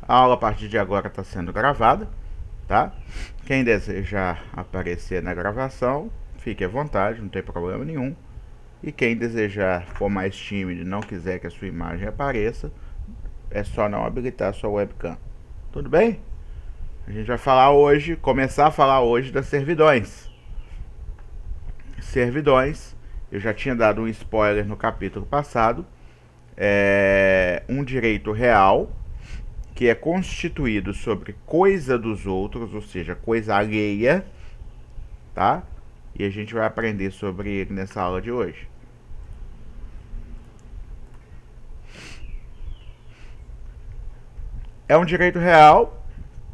A aula a partir de agora está sendo gravada, tá? Quem desejar aparecer na gravação, fique à vontade, não tem problema nenhum. E quem desejar for mais tímido e não quiser que a sua imagem apareça, é só não habilitar a sua webcam. Tudo bem? A gente vai falar hoje, começar a falar hoje das servidões. Servidões, eu já tinha dado um spoiler no capítulo passado, é um direito real que é constituído sobre coisa dos outros, ou seja, coisa alheia, tá? E a gente vai aprender sobre ele nessa aula de hoje. É um direito real,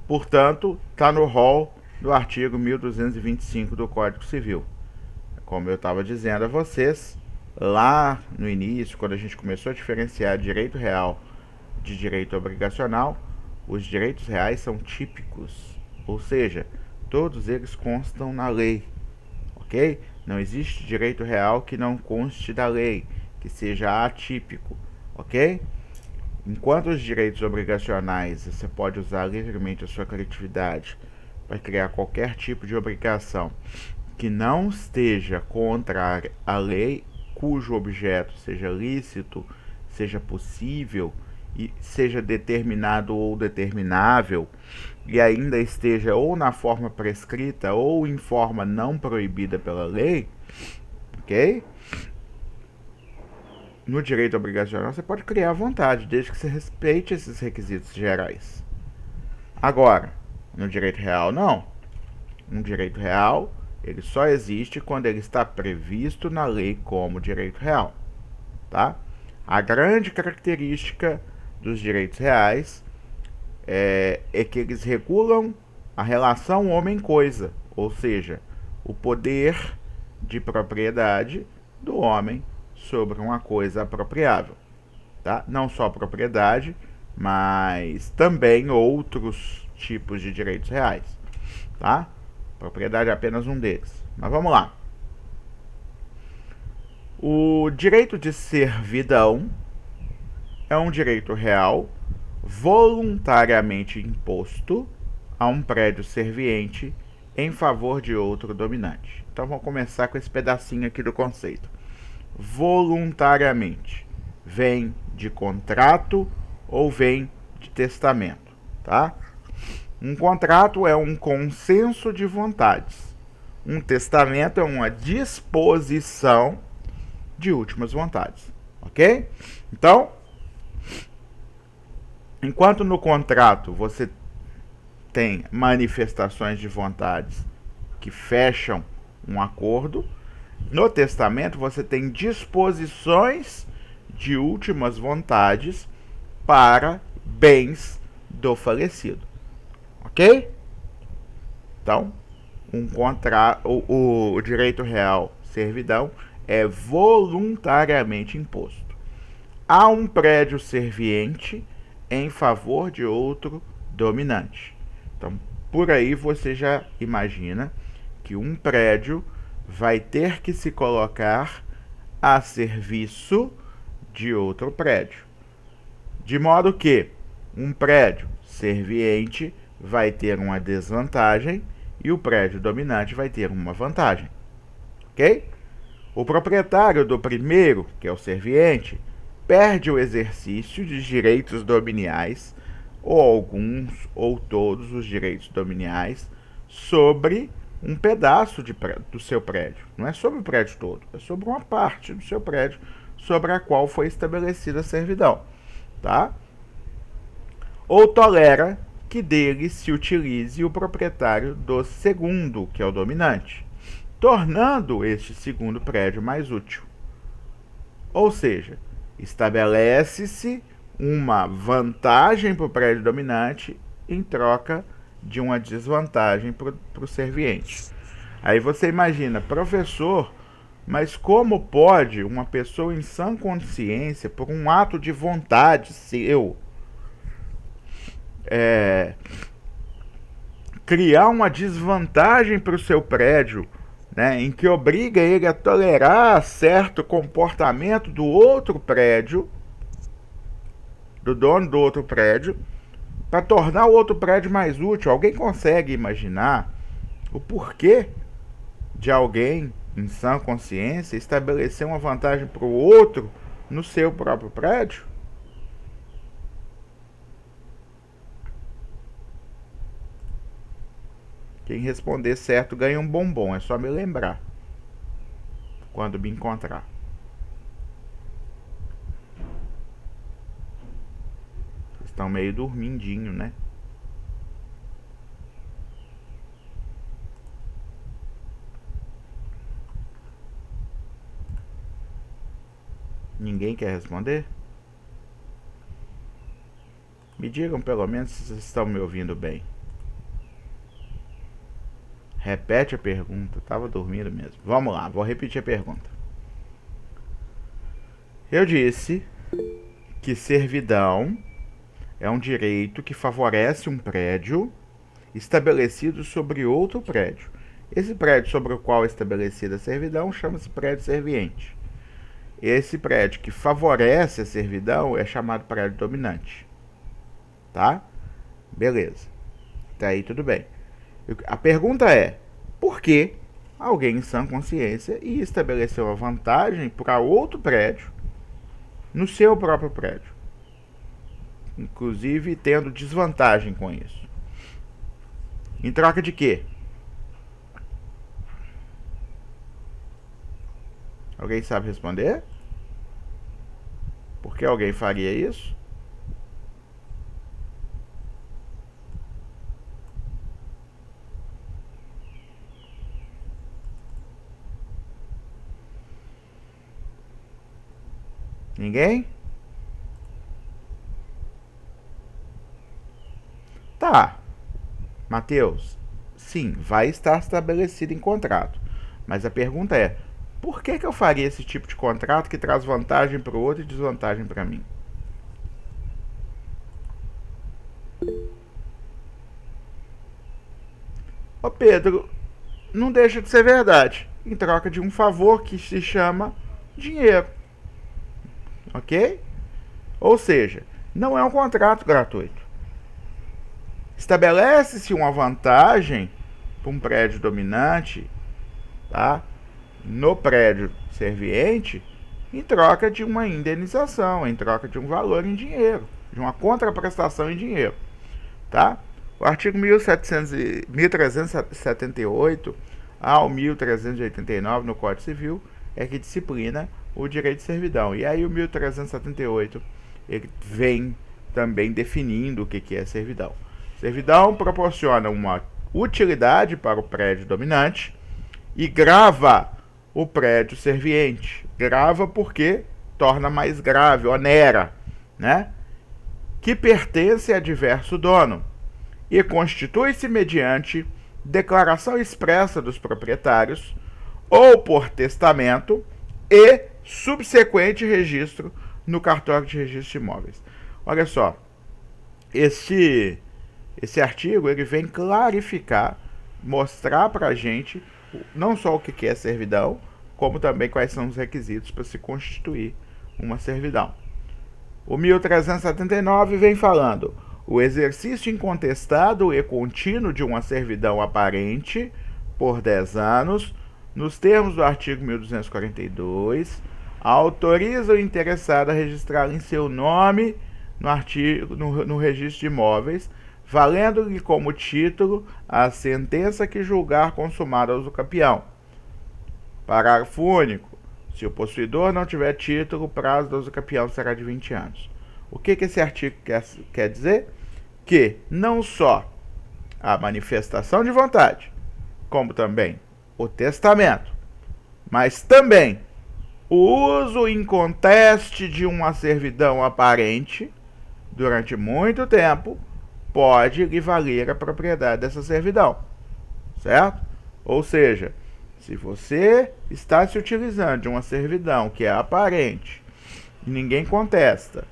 portanto, está no rol do artigo 1225 do Código Civil. Como eu estava dizendo a vocês, lá no início, quando a gente começou a diferenciar direito real de direito obrigacional, os direitos reais são típicos, ou seja, todos eles constam na lei, ok? Não existe direito real que não conste da lei, que seja atípico, ok? Enquanto os direitos obrigacionais você pode usar livremente a sua criatividade para criar qualquer tipo de obrigação que não esteja contra a lei, cujo objeto seja lícito, seja possível e seja determinado ou determinável e ainda esteja ou na forma prescrita ou em forma não proibida pela lei, ok? No direito obrigacional você pode criar à vontade, desde que você respeite esses requisitos gerais. Agora, no direito real não. Um direito real, ele só existe quando ele está previsto na lei como direito real, tá? A grande característica dos direitos reais é que eles regulam a relação homem-coisa, ou seja, o poder de propriedade do homem sobre uma coisa apropriável, tá? Não só propriedade, mas também outros tipos de direitos reais, tá? Propriedade é apenas um deles. Mas vamos lá. O direito de servidão é um direito real voluntariamente imposto a um prédio serviente em favor de outro dominante. Então vamos começar com esse pedacinho aqui do conceito. Voluntariamente vem de contrato ou vem de testamento, tá? Um contrato é um consenso de vontades. Um testamento é uma disposição de últimas vontades, ok? Então, enquanto no contrato você tem manifestações de vontades que fecham um acordo, no testamento você tem disposições de últimas vontades para bens do falecido, ok? Então, o direito real servidão é voluntariamente imposto a um prédio serviente em favor de outro dominante. Então, por aí você já imagina que um prédio vai ter que se colocar a serviço de outro prédio. De modo que um prédio serviente vai ter uma desvantagem e o prédio dominante vai ter uma vantagem, ok? O proprietário do primeiro, que é o serviente, perde o exercício de direitos dominiais, ou alguns ou todos os direitos dominiais, sobre um pedaço do seu prédio. Não é sobre o prédio todo, é sobre uma parte do seu prédio sobre a qual foi estabelecida a servidão, tá? Ou tolera que dele se utilize o proprietário do segundo, que é o dominante, tornando este segundo prédio mais útil. Ou seja, estabelece-se uma vantagem para o prédio dominante em troca de uma desvantagem para o serviente. Aí você imagina, professor, mas como pode uma pessoa em sã consciência, por um ato de vontade seu, criar uma desvantagem para o seu prédio, né, em que obriga ele a tolerar certo comportamento do outro prédio, do dono do outro prédio, para tornar o outro prédio mais útil. Alguém consegue imaginar o porquê de alguém em sã consciência estabelecer uma vantagem para o outro no seu próprio prédio? Quem responder certo ganha um bombom, é só me lembrar quando me encontrar. Vocês estão meio dormindinho, né? Ninguém quer responder? Me digam pelo menos se vocês estão me ouvindo bem. Repete a pergunta. Tava dormindo mesmo. Vamos lá, vou repetir a pergunta. Eu disse que servidão é um direito que favorece um prédio estabelecido sobre outro prédio. Esse prédio sobre o qual é estabelecida a servidão chama-se prédio serviente. Esse prédio que favorece a servidão é chamado prédio dominante. Tá? Beleza. Até aí tudo bem. A pergunta é: por que alguém em sã consciência ia estabelecer uma vantagem para outro prédio no seu próprio prédio? Inclusive tendo desvantagem com isso. Em troca de quê? Alguém sabe responder? Por que alguém faria isso? Ninguém? Tá. Mateus, sim, vai estar estabelecido em contrato. Mas a pergunta é: por que eu faria esse tipo de contrato que traz vantagem para o outro e desvantagem para mim? Ô Pedro, não deixa de ser verdade. Em troca de um favor que se chama dinheiro. Ok? Ou seja, não é um contrato gratuito. Estabelece-se uma vantagem para um prédio dominante, tá? No prédio serviente, em troca de uma indenização, em troca de um valor em dinheiro, de uma contraprestação em dinheiro, tá? O artigo 1378 ao 1389 no Código Civil é que disciplina o direito de servidão. E aí o 1378 ele vem também definindo o que é servidão. Servidão proporciona uma utilidade para o prédio dominante e grava o prédio serviente. Grava porque torna mais grave, onera, né? Que pertence a diverso dono e constitui-se mediante declaração expressa dos proprietários ou por testamento e subsequente registro no cartório de registro de imóveis. Olha só, esse artigo ele vem clarificar, mostrar para a gente não só o que é servidão, como também quais são os requisitos para se constituir uma servidão. O 1379 vem falando: o exercício incontestado e contínuo de uma servidão aparente por 10 anos, nos termos do artigo 1242, autoriza o interessado a registrar em seu nome no registro de imóveis, valendo-lhe como título a sentença que julgar consumada ao usucapião. Parágrafo único. Se o possuidor não tiver título, o prazo do usucapião será de 20 anos. O que esse artigo quer dizer? Que não só a manifestação de vontade, como também o testamento, mas também o uso inconteste de uma servidão aparente durante muito tempo pode lhe valer a propriedade dessa servidão, certo? Ou seja, se você está se utilizando de uma servidão que é aparente e ninguém contesta,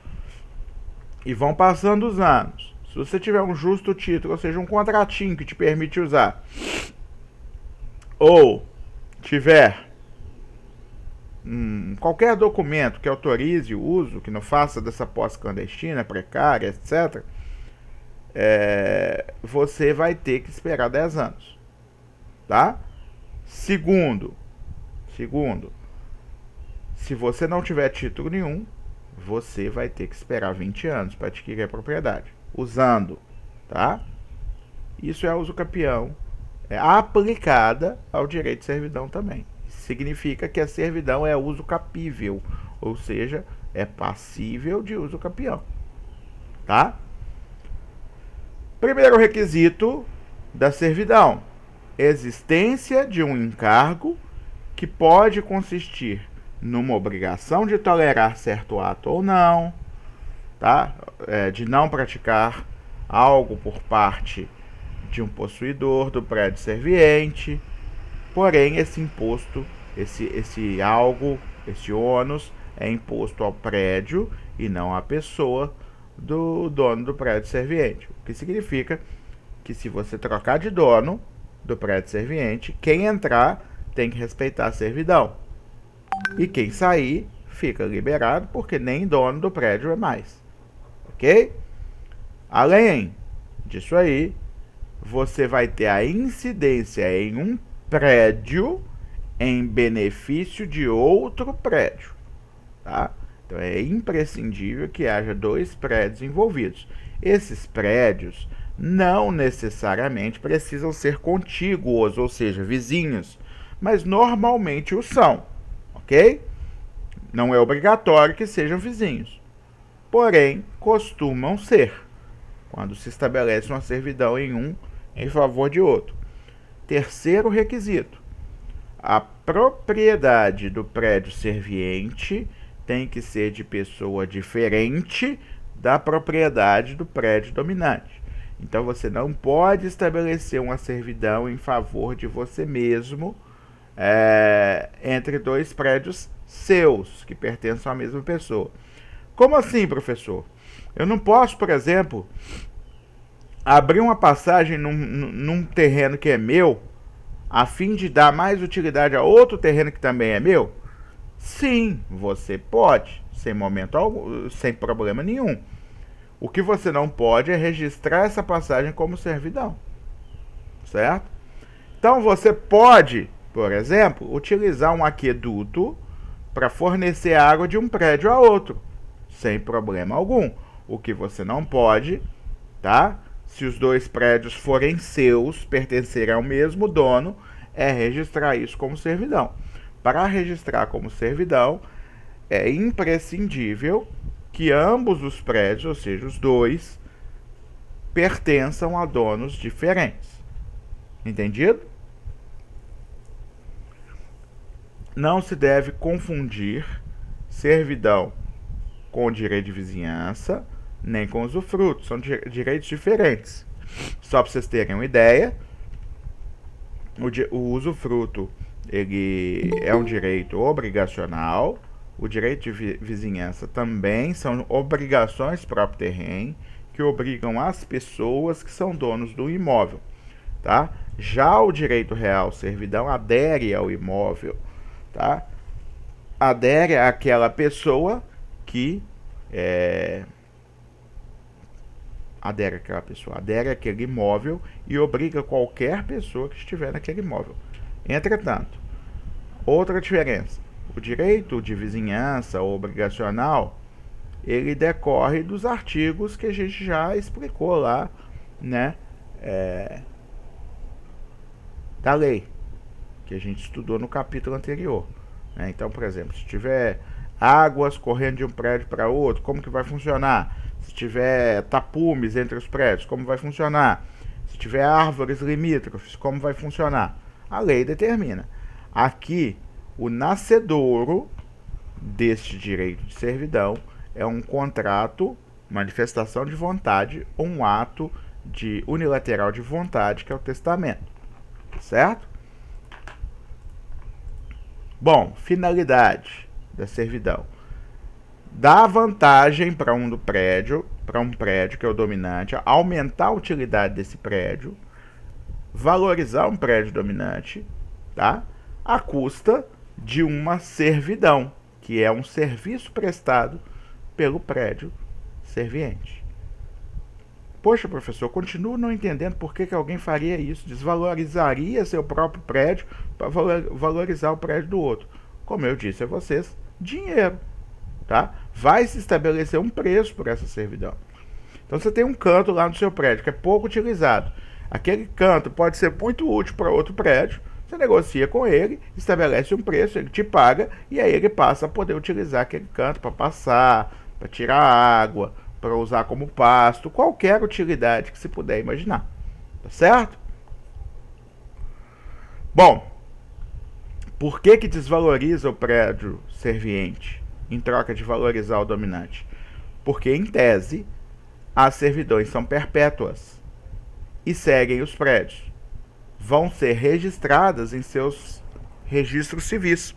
e vão passando os anos, se você tiver um justo título, ou seja, um contratinho que te permite usar, ou tiver qualquer documento que autorize o uso, que não faça dessa posse clandestina, precária, etc., você vai ter que esperar 10 anos, tá? Segundo, se você não tiver título nenhum, você vai ter que esperar 20 anos para adquirir a propriedade, usando, tá? Isso é uso capião, aplicada ao direito de servidão também. Significa que a servidão é uso capível, ou seja, é passível de uso capião, tá? Primeiro requisito da servidão: existência de um encargo que pode consistir numa obrigação de tolerar certo ato ou não, tá? De não praticar algo por parte de um possuidor do prédio serviente. Porém, esse imposto, esse algo, esse ônus é imposto ao prédio e não à pessoa do dono do prédio serviente. O que significa que se você trocar de dono do prédio serviente, quem entrar tem que respeitar a servidão. E quem sair fica liberado, porque nem dono do prédio é mais. Ok? Além disso aí, você vai ter a incidência em um prédio em benefício de outro prédio, tá? Então é imprescindível que haja 2 prédios envolvidos. Esses prédios não necessariamente precisam ser contíguos, ou seja, vizinhos, mas normalmente o são, ok? Não é obrigatório que sejam vizinhos, porém costumam ser, quando se estabelece uma servidão em um em favor de outro. Terceiro requisito: a propriedade do prédio serviente tem que ser de pessoa diferente da propriedade do prédio dominante. Então você não pode estabelecer uma servidão em favor de você mesmo entre 2 prédios seus, que pertencem à mesma pessoa. Como assim, professor? Eu não posso, por exemplo, abrir uma passagem num terreno que é meu, a fim de dar mais utilidade a outro terreno que também é meu? Sim, você pode, sem problema nenhum. O que você não pode é registrar essa passagem como servidão, certo? Então você pode, por exemplo, utilizar um aqueduto para fornecer água de um prédio a outro, sem problema algum. O que você não pode, tá? Se os 2 prédios forem seus, pertencerem ao mesmo dono, é registrar isso como servidão. Para registrar como servidão, é imprescindível que ambos os prédios, ou seja, os 2, pertençam a donos diferentes. Entendido? Não se deve confundir servidão com direito de vizinhança, nem com usufruto. São direitos diferentes. Só para vocês terem uma ideia, o usufruto ele é um direito obrigacional. O direito de vizinhança também são obrigações próprio terreno que obrigam as pessoas que são donos do imóvel, tá? Já o direito real servidão adere ao imóvel, tá? Adere àquela pessoa que adere àquele imóvel e obriga qualquer pessoa que estiver naquele imóvel. Entretanto, outra diferença: o direito de vizinhança obrigacional, ele decorre dos artigos que a gente já explicou lá, né, da lei, que a gente estudou no capítulo anterior, né? Então, por exemplo, se tiver águas correndo de um prédio para outro, como que vai funcionar? Se tiver tapumes entre os prédios, como vai funcionar? Se tiver árvores limítrofes, como vai funcionar? A lei determina. Aqui, o nascedouro deste direito de servidão é um contrato, manifestação de vontade, ou um ato unilateral de vontade, que é o testamento. Certo? Bom, finalidade da servidão: dá vantagem para um prédio que é o dominante, aumentar a utilidade desse prédio, valorizar um prédio dominante, tá? À custa de uma servidão, que é um serviço prestado pelo prédio serviente. Poxa, professor, eu continuo não entendendo por que alguém faria isso, desvalorizaria seu próprio prédio para valorizar o prédio do outro. Como eu disse a vocês, dinheiro, tá? Vai se estabelecer um preço por essa servidão. Então você tem um canto lá no seu prédio que é pouco utilizado. Aquele canto pode ser muito útil para outro prédio. Você negocia com ele, estabelece um preço, ele te paga e aí ele passa a poder utilizar aquele canto para passar, para tirar água, para usar como pasto, qualquer utilidade que se puder imaginar. Tá certo? Bom, por que desvaloriza o prédio serviente em troca de valorizar o dominante? Porque, em tese, as servidões são perpétuas e seguem os prédios. Vão ser registradas em seus registros civis.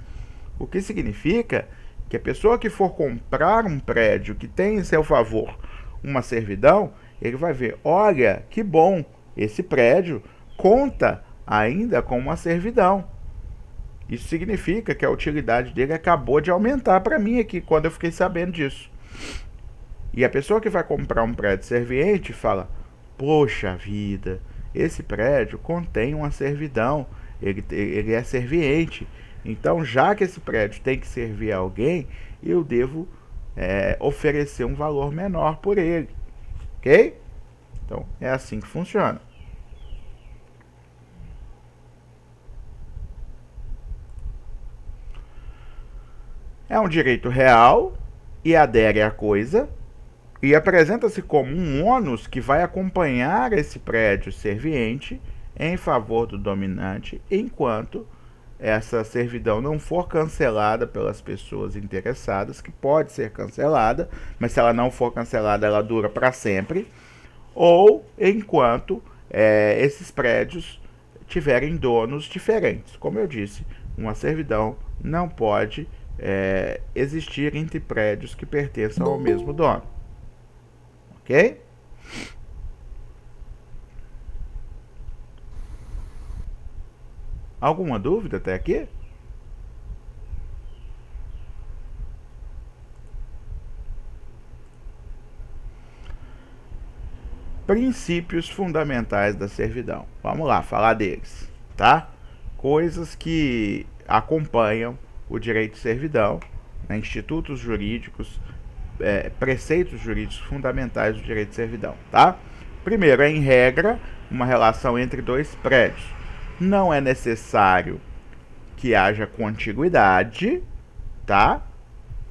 O que significa que a pessoa que for comprar um prédio que tem em seu favor uma servidão, ele vai ver, olha, que bom, esse prédio conta ainda com uma servidão. Isso significa que a utilidade dele acabou de aumentar para mim aqui, quando eu fiquei sabendo disso. E a pessoa que vai comprar um prédio serviente fala, poxa vida, esse prédio contém uma servidão, ele é serviente. Então, já que esse prédio tem que servir a alguém, eu devo oferecer um valor menor por ele. Ok? Então, é assim que funciona. É um direito real e adere à coisa, e apresenta-se como um ônus que vai acompanhar esse prédio serviente em favor do dominante, enquanto essa servidão não for cancelada pelas pessoas interessadas, que pode ser cancelada, mas se ela não for cancelada, ela dura para sempre, ou enquanto esses prédios tiverem donos diferentes. Como eu disse, uma servidão não pode existir entre prédios que pertençam ao mesmo dono. Ok? Alguma dúvida até aqui? Princípios fundamentais da servidão. Vamos lá, falar deles, tá? Coisas que acompanham o direito de servidão, né? Institutos jurídicos, preceitos jurídicos fundamentais do direito de servidão, tá? Primeiro, em regra, uma relação entre dois prédios. Não é necessário que haja contiguidade, tá?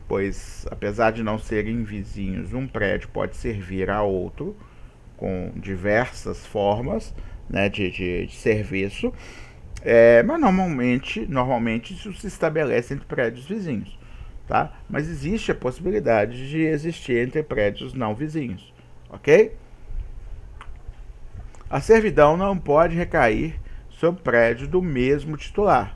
Pois, apesar de não serem vizinhos, um prédio pode servir a outro com diversas formas, né, de serviço, mas normalmente isso se estabelece entre prédios vizinhos, tá? Mas existe a possibilidade de existir entre prédios não vizinhos, ok? A servidão não pode recair sobre prédio do mesmo titular.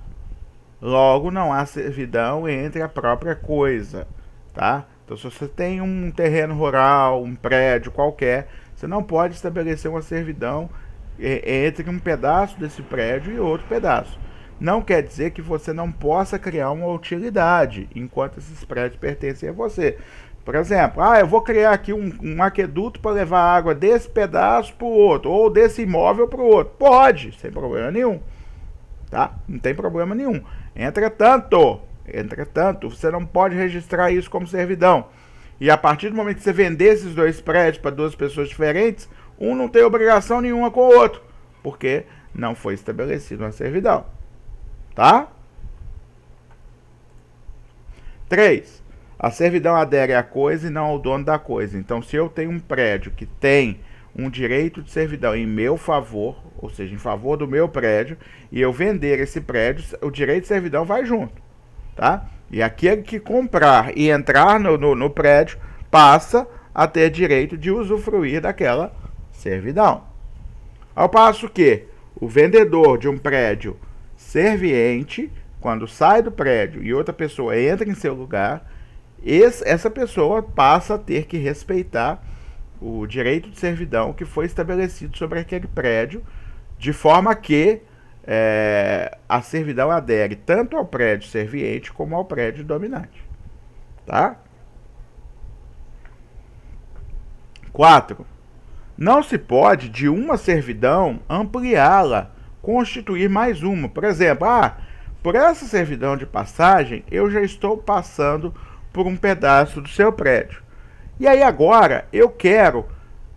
Logo, não há servidão entre a própria coisa, tá? Então, se você tem um terreno rural, um prédio qualquer, você não pode estabelecer uma servidão entre um pedaço desse prédio e outro pedaço. Não quer dizer que você não possa criar uma utilidade enquanto esses prédios pertencem a você. Por exemplo, eu vou criar aqui um aqueduto para levar água desse pedaço para o outro, ou desse imóvel para o outro. Pode, sem problema nenhum. Tá? Não tem problema nenhum. Entretanto, você não pode registrar isso como servidão. E a partir do momento que você vender esses dois prédios para duas pessoas diferentes, um não tem obrigação nenhuma com o outro, porque não foi estabelecido uma servidão. Tá? 3. A servidão adere à coisa e não ao dono da coisa. Então, se eu tenho um prédio que tem um direito de servidão em meu favor, ou seja, em favor do meu prédio, e eu vender esse prédio, o direito de servidão vai junto, tá? E aquele que comprar e entrar no prédio passa a ter direito de usufruir daquela servidão. Ao passo que o vendedor de um prédio serviente, quando sai do prédio e outra pessoa entra em seu lugar, essa pessoa passa a ter que respeitar o direito de servidão que foi estabelecido sobre aquele prédio, de forma que a servidão adere tanto ao prédio serviente como ao prédio dominante. Tá? 4. Não se pode, de uma servidão, ampliá-la, constituir mais uma. Por exemplo, por essa servidão de passagem, eu já estou passando por um pedaço do seu prédio. E aí agora eu quero,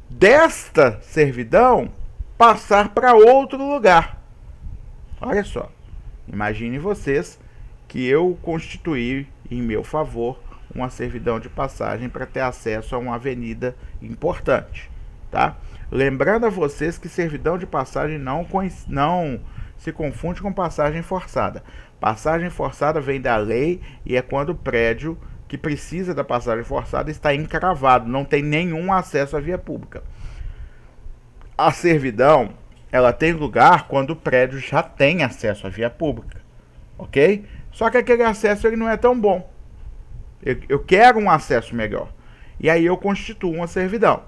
desta servidão, passar para outro lugar. Olha só, imagine vocês que eu constituí em meu favor uma servidão de passagem para ter acesso a uma avenida importante, tá? Lembrando a vocês que servidão de passagem não se confunde com passagem forçada. Passagem forçada vem da lei e é quando o prédio que precisa da passagem forçada está encravado, não tem nenhum acesso à via pública. A servidão, ela tem lugar quando o prédio já tem acesso à via pública, ok? Só que aquele acesso ele não é tão bom. Eu quero um acesso melhor. E aí eu constituo uma servidão.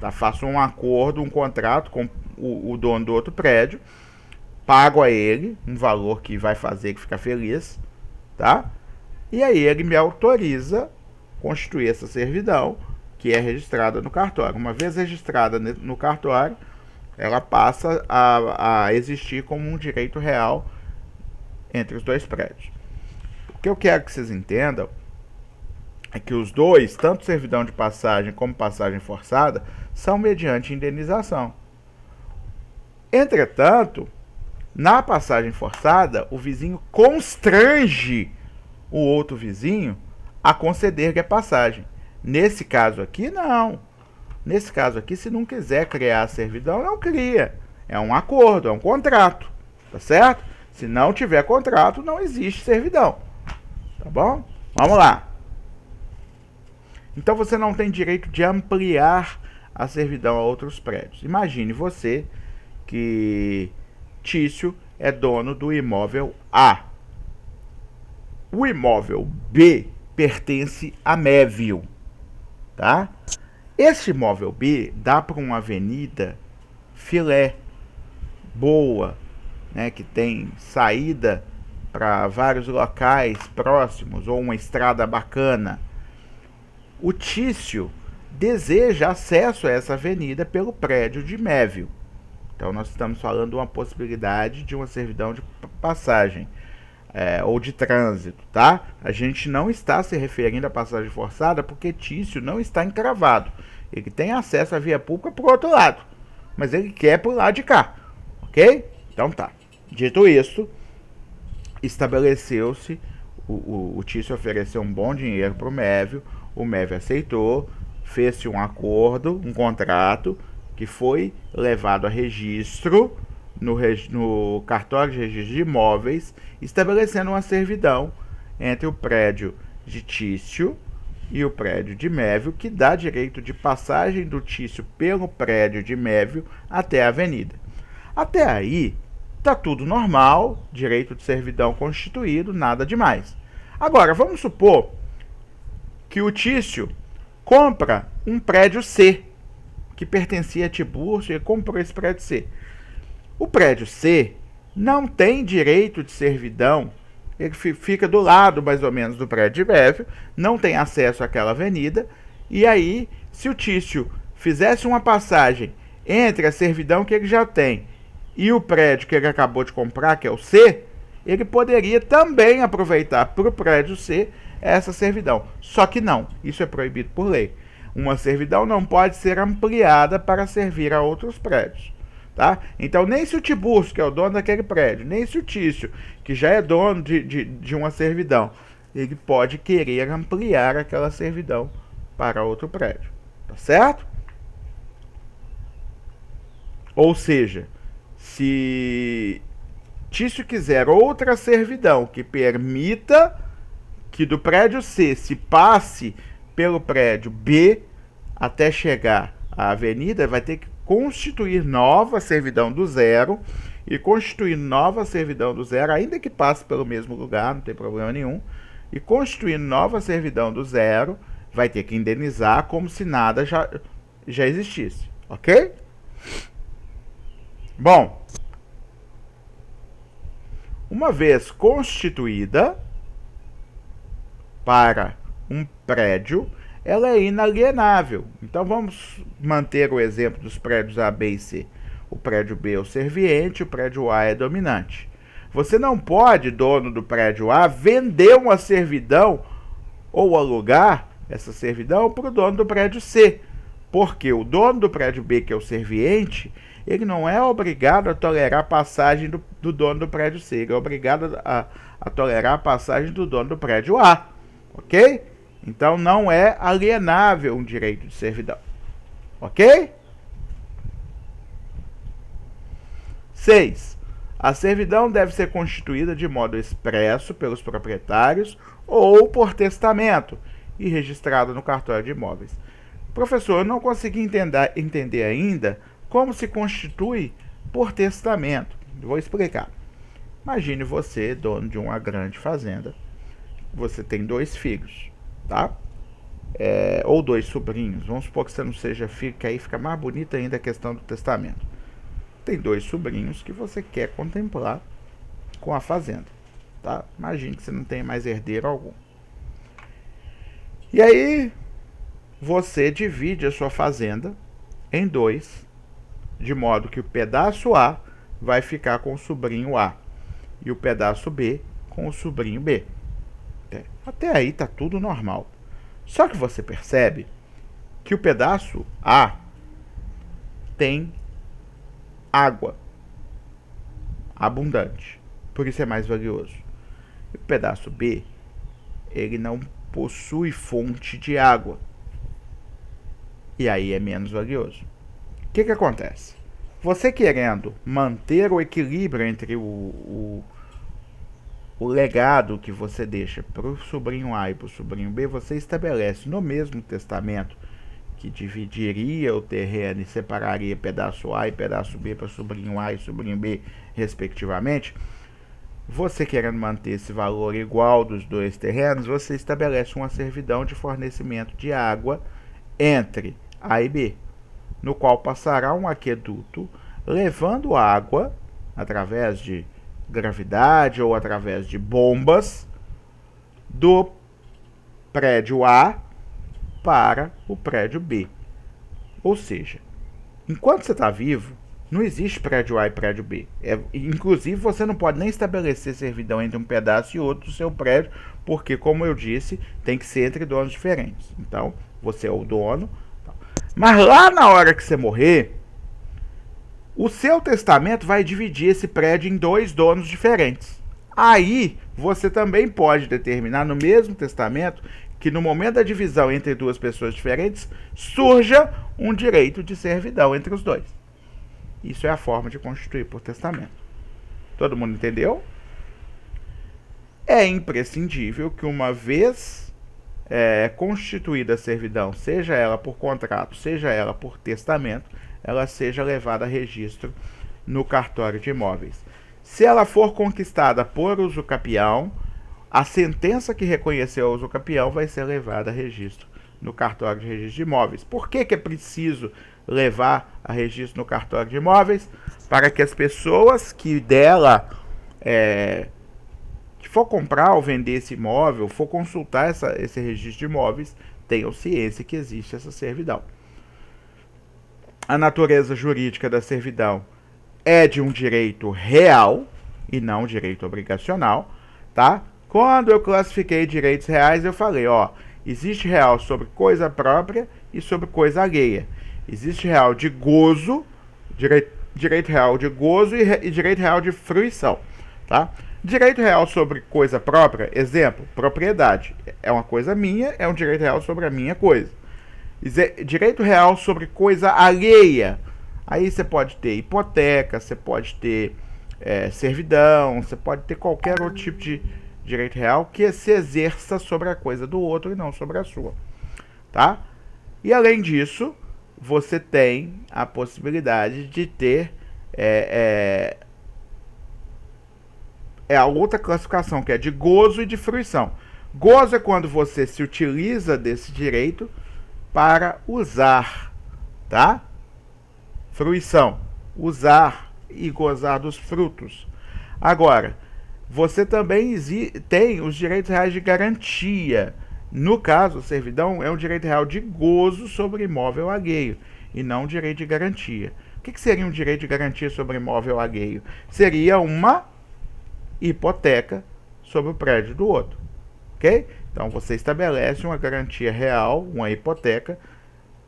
Tá? Faço um acordo, um contrato com o dono do outro prédio, pago a ele um valor que vai fazer ele ficar feliz, tá? E aí ele me autoriza a constituir essa servidão, que é registrada no cartório. Uma vez registrada no cartório, ela passa a existir como um direito real entre os dois prédios. O que eu quero que vocês entendam é que os dois, tanto servidão de passagem como passagem forçada, são mediante indenização. Entretanto, na passagem forçada, o vizinho constrange o outro vizinho a conceder-lhe a passagem. Nesse caso aqui, não. Nesse caso aqui, se não quiser criar a servidão, não cria. É um acordo, é um contrato. Tá certo? Se não tiver contrato, não existe servidão. Tá bom? Vamos lá. Então você não tem direito de ampliar a servidão a outros prédios. Imagine você que Tício é dono do imóvel A. O imóvel B pertence a Mévio, tá? Esse imóvel B dá para uma avenida filé, boa, né, que tem saída para vários locais próximos ou uma estrada bacana. O Tício deseja acesso a essa avenida pelo prédio de Mévio. Então nós estamos falando de uma possibilidade de uma servidão de passagem ou de trânsito, tá? A gente não está se referindo à passagem forçada porque Tício não está encravado. Ele tem acesso à via pública por outro lado, mas ele quer por lado de cá, ok? Então tá. Dito isso, estabeleceu-se, o Tício ofereceu um bom dinheiro para o Mévio aceitou, fez-se um acordo, um contrato, que foi levado a registro no cartório de registro de imóveis, estabelecendo uma servidão entre o prédio de Tício e o prédio de Mévio, que dá direito de passagem do Tício pelo prédio de Mévio até a avenida. Até aí, tá tudo normal, direito de servidão constituído, nada demais. Agora, vamos supor que o Tício compra um prédio C, que pertencia a Tiburcio, e comprou esse prédio C. O prédio C não tem direito de servidão, ele fica do lado mais ou menos do prédio de Mévio, não tem acesso àquela avenida, e aí, se o Tício fizesse uma passagem entre a servidão que ele já tem e o prédio que ele acabou de comprar, que é o C, ele poderia também aproveitar para o prédio C essa servidão. Só que não, isso é proibido por lei. Uma servidão não pode ser ampliada para servir a outros prédios. Tá? Então, nem se o Tiburcio, que é o dono daquele prédio, nem se o Tício, que já é dono de uma servidão, ele pode querer ampliar aquela servidão para outro prédio. Tá certo? Ou seja, se Tício quiser outra servidão que permita que do prédio C se passe pelo prédio B até chegar à avenida, vai ter que constituir nova servidão do zero, e constituir nova servidão do zero, ainda que passe pelo mesmo lugar, não tem problema nenhum, e constituir nova servidão do zero, vai ter que indenizar como se nada já existisse, ok? Bom, uma vez constituída para um prédio, ela é inalienável. Então vamos manter o exemplo dos prédios A, B e C. O prédio B é o serviente, o prédio A é dominante. Você não pode, dono do prédio A, vender uma servidão ou alugar essa servidão para o dono do prédio C. Porque o dono do prédio B, que é o serviente, ele não é obrigado a tolerar a passagem do dono do prédio C. Ele é obrigado a tolerar a passagem do dono do prédio A. Ok? Então não é alienável um direito de servidão. Ok? 6. A servidão deve ser constituída de modo expresso pelos proprietários ou por testamento e registrada no cartório de imóveis. Professor, eu não consegui entender ainda como se constitui por testamento. Vou explicar. Imagine você, dono de uma grande fazenda. Você tem 2 filhos, tá? Ou 2 sobrinhos. Vamos supor que você não seja filho, que aí fica mais bonita ainda a questão do testamento. Tem 2 sobrinhos que você quer contemplar com a fazenda, tá? Imagine que você não tem mais herdeiro algum. E aí você divide a sua fazenda em 2, de modo que o pedaço A vai ficar com o sobrinho A e o pedaço B com o sobrinho B. Até aí tá tudo normal. Só que você percebe que o pedaço A tem água abundante, por isso é mais valioso. E o pedaço B, ele não possui fonte de água, e aí é menos valioso. O que acontece? Você querendo manter o equilíbrio entre o legado que você deixa para o sobrinho A e para o sobrinho B, você estabelece no mesmo testamento que dividiria o terreno e separaria pedaço A e pedaço B para sobrinho A e sobrinho B, respectivamente. Você querendo manter esse valor igual dos 2 terrenos, você estabelece uma servidão de fornecimento de água entre A e B, no qual passará um aqueduto levando água através de gravidade ou através de bombas do prédio A para o prédio B. Ou seja, enquanto você está vivo, não existe prédio A e prédio B. Inclusive, você não pode nem estabelecer servidão entre um pedaço e outro do seu prédio, porque, como eu disse, tem que ser entre donos diferentes. Então, você é o dono. Mas lá na hora que você morrer, o seu testamento vai dividir esse prédio em 2 donos diferentes. Aí, você também pode determinar no mesmo testamento que no momento da divisão entre 2 pessoas diferentes, surja um direito de servidão entre os 2. Isso é a forma de constituir por testamento. Todo mundo entendeu? É imprescindível que uma vez constituída a servidão, seja ela por contrato, seja ela por testamento, ela seja levada a registro no cartório de imóveis. Se ela for conquistada por usucapião, a sentença que reconheceu o usucapião vai ser levada a registro no cartório de registro de imóveis. Por que é preciso levar a registro no cartório de imóveis? Para que as pessoas que dela que for comprar ou vender esse imóvel, for consultar esse registro de imóveis, tenham ciência que existe essa servidão. A natureza jurídica da servidão é de um direito real e não direito obrigacional, tá? Quando eu classifiquei direitos reais, eu falei, existe real sobre coisa própria e sobre coisa alheia. Existe real de gozo, direito real de gozo e direito real de fruição, tá? Direito real sobre coisa própria, exemplo, propriedade. É uma coisa minha, é um direito real sobre a minha coisa. Direito real sobre coisa alheia. Aí você pode ter hipoteca, você pode ter servidão, você pode ter qualquer outro tipo de direito real que se exerça sobre a coisa do outro e não sobre a sua, tá? E além disso, você tem a possibilidade de ter a outra classificação, que é de gozo e de fruição. Gozo é quando você se utiliza desse direito para usar, tá? Fruição, usar e gozar dos frutos. Agora, você também tem os direitos reais de garantia. No caso, a servidão é um direito real de gozo sobre imóvel alheio e não um direito de garantia. O que seria um direito de garantia sobre imóvel alheio? Seria uma hipoteca sobre o prédio do outro, ok? Então você estabelece uma garantia real, uma hipoteca.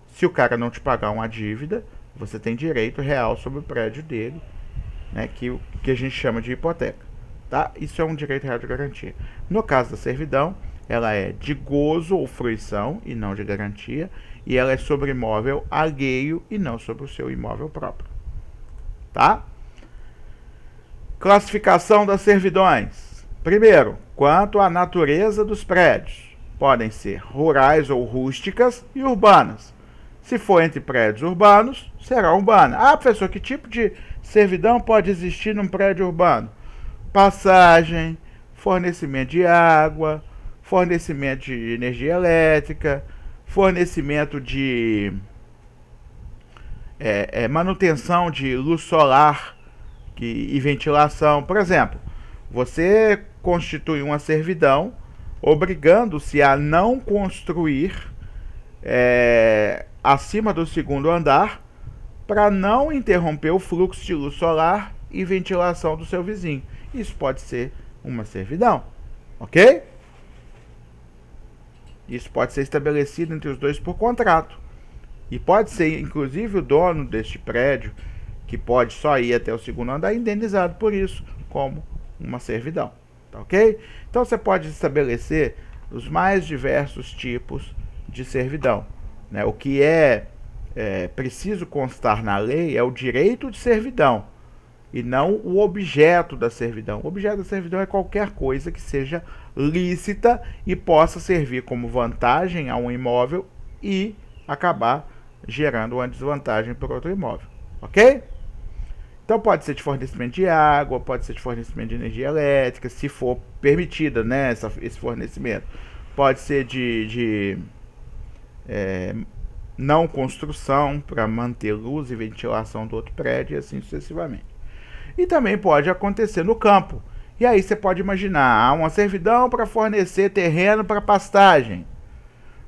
Se o cara não te pagar uma dívida, você tem direito real sobre o prédio dele, né, que a gente chama de hipoteca. Tá? Isso é um direito real de garantia. No caso da servidão, ela é de gozo ou fruição e não de garantia, e ela é sobre imóvel alheio e não sobre o seu imóvel próprio. Tá? Classificação das servidões. Primeiro, quanto à natureza dos prédios. Podem ser rurais ou rústicas e urbanas. Se for entre prédios urbanos, será urbana. Ah, professor, que tipo de servidão pode existir num prédio urbano? Passagem, fornecimento de água, fornecimento de energia elétrica, fornecimento de manutenção de luz solar e ventilação. Por exemplo, você constitui uma servidão obrigando-se a não construir acima do segundo andar para não interromper o fluxo de luz solar e ventilação do seu vizinho. Isso pode ser uma servidão, ok? Isso pode ser estabelecido entre os dois por contrato. E pode ser, inclusive, o dono deste prédio, que pode só ir até o segundo andar, indenizado por isso, como uma servidão, tá ok? Então você pode estabelecer os mais diversos tipos de servidão, né? O que é preciso constar na lei é o direito de servidão e não o objeto da servidão. O objeto da servidão é qualquer coisa que seja lícita e possa servir como vantagem a um imóvel e acabar gerando uma desvantagem para outro imóvel, ok? Então pode ser de fornecimento de água, pode ser de fornecimento de energia elétrica, se for permitida, né, esse fornecimento. Pode ser de não construção para manter luz e ventilação do outro prédio e assim sucessivamente. E também pode acontecer no campo. E aí você pode imaginar uma servidão para fornecer terreno para pastagem,